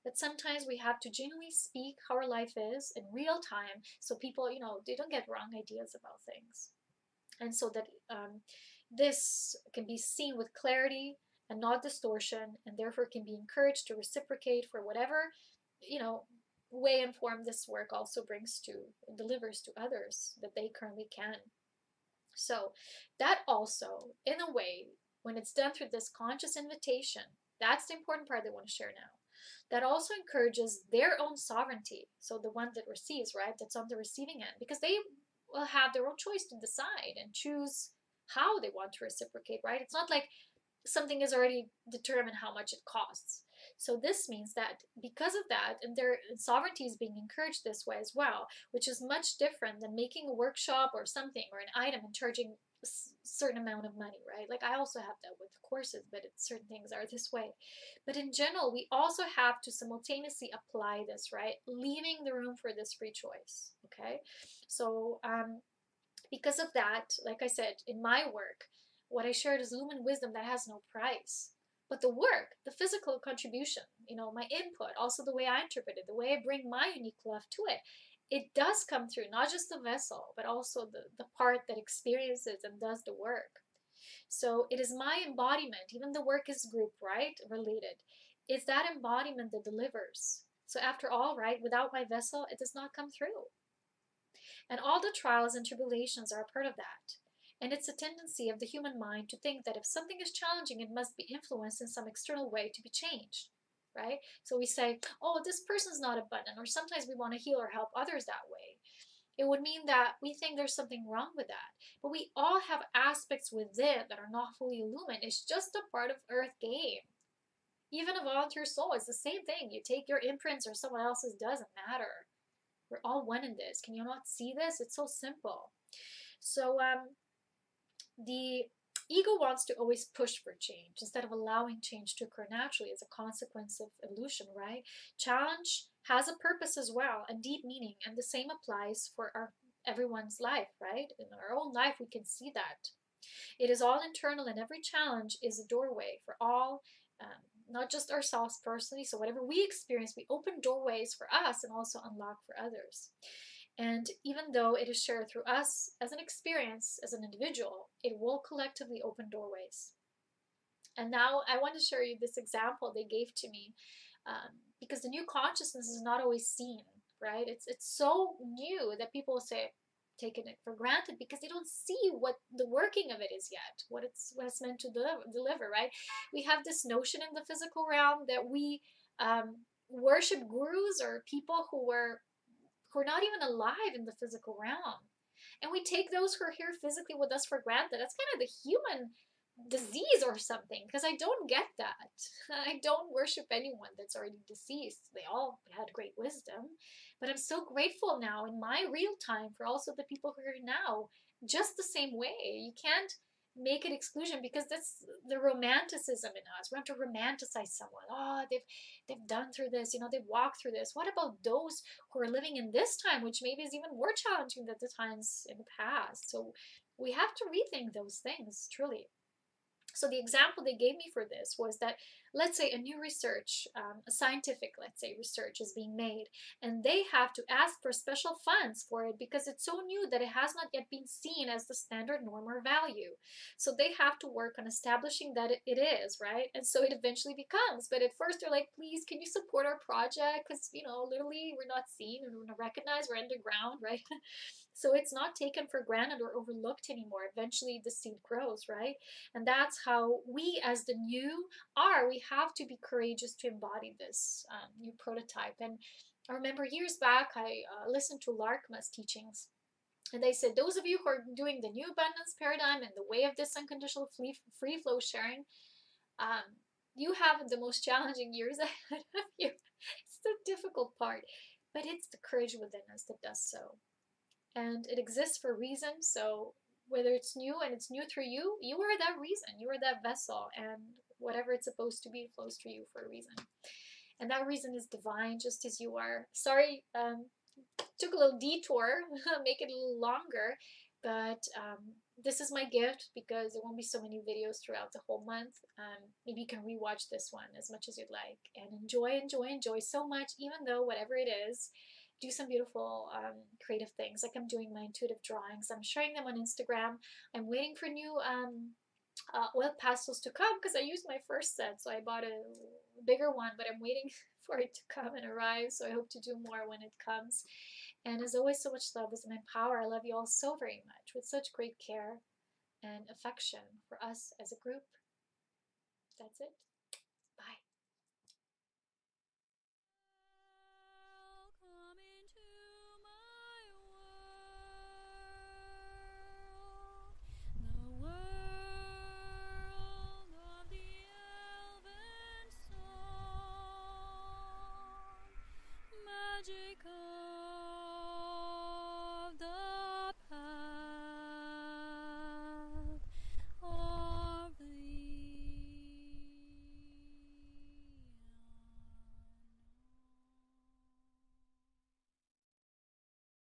But sometimes we have to genuinely speak how our life is in real time, so people, you know, they don't get wrong ideas about things, and so that this can be seen with clarity and not distortion, and therefore can be encouraged to reciprocate for whatever, you know, way and form this work also brings to delivers to others that they currently can. So that also, in a way, when it's done through this conscious invitation, that's the important part I want to share now. That also encourages their own sovereignty. So the one that receives, right, that's on the receiving end, because they will have their own choice to decide and choose how they want to reciprocate, right? It's not like something is already determined how much it costs. So this means that because of that, and their sovereignty is being encouraged this way as well, which is much different than making a workshop or something or an item and charging a certain amount of money, right? Like I also have that with courses, but certain things are this way. But in general, we also have to simultaneously apply this, right? Leaving the room for this free choice, okay? So because of that, like I said, in my work, what I shared is lumen wisdom that has no price. But the work, the physical contribution, you know, my input, also the way I interpret it, the way I bring my unique love to it, it does come through not just the vessel, but also the part that experiences and does the work. So it is my embodiment, even the work is group, right? Related. It's that embodiment that delivers. So after all, right, without my vessel, it does not come through. And all the trials and tribulations are a part of that. And it's a tendency of the human mind to think that if something is challenging, it must be influenced in some external way to be changed, right? So we say, oh, this person's not abundant, or sometimes we want to heal or help others that way. It would mean that we think there's something wrong with that. But we all have aspects within that are not fully illumined. It's just a part of Earth game. Even a volunteer soul is the same thing. You take your imprints or someone else's, doesn't matter. We're all one in this. Can you not see this? It's so simple. So the ego wants to always push for change instead of allowing change to occur naturally as a consequence of evolution, right? Challenge has a purpose as well and deep meaning, and the same applies for everyone's life, right? In our own life, we can see that. It is all internal, and every challenge is a doorway for all, not just ourselves personally. So, whatever we experience, we open doorways for us and also unlock for others. And even though it is shared through us as an experience, as an individual, it will collectively open doorways. And now I want to share you this example they gave to me, because the new consciousness is not always seen, right? It's so new that people say, taking it for granted because they don't see what the working of it is yet, what it's meant to deliver, right? We have this notion in the physical realm that we worship gurus or people who are not even alive in the physical realm. And we take those who are here physically with us for granted. That's kind of the human disease or something, because I don't get that. I don't worship anyone that's already deceased. They all had great wisdom. But I'm so grateful now in my real time for also the people who are here now, just the same way. You can't make it exclusion because that's the romanticism in us. We have to romanticize someone. Oh, they've done through this, you know, they've walked through this. What about those who are living in this time, which maybe is even more challenging than the times in the past? So we have to rethink those things, truly. So the example they gave me for this was that, let's say a new research, a scientific, let's say, research is being made, and they have to ask for special funds for it because it's so new that it has not yet been seen as the standard norm or value. So they have to work on establishing that it is, right? And so it eventually becomes. But at first they're like, please, can you support our project? Because, you know, literally we're not seen and we're not recognized, we're underground, right? So it's not taken for granted or overlooked anymore. Eventually the seed grows, right? And that's how we as the new are. We have to be courageous to embody this new prototype. And I remember years back, I listened to Larkma's teachings. And they said, those of you who are doing the new abundance paradigm and the way of this unconditional free flow sharing, You have the most challenging years ahead of you. It's the difficult part, but it's the courage within us that does so. And it exists for a reason. So whether it's new and it's new through you, you are that reason. You are that vessel, and whatever it's supposed to be flows through you for a reason. And that reason is divine, just as you are. Sorry, took a little detour, make it a little longer, but this is my gift because there won't be so many videos throughout the whole month. Maybe you can rewatch this one as much as you'd like and enjoy so much, even though whatever it is, do some beautiful creative things. Like I'm doing my intuitive drawings. I'm sharing them on Instagram. I'm waiting for new oil pastels to come because I used my first set, so I bought a bigger one, but I'm waiting for it to come and arrive, so I hope to do more when it comes. And as always, so much love is my power. I love you all so very much with such great care and affection for us as a group. That's it. Bye. Come into my world, the world of the elven song, magical.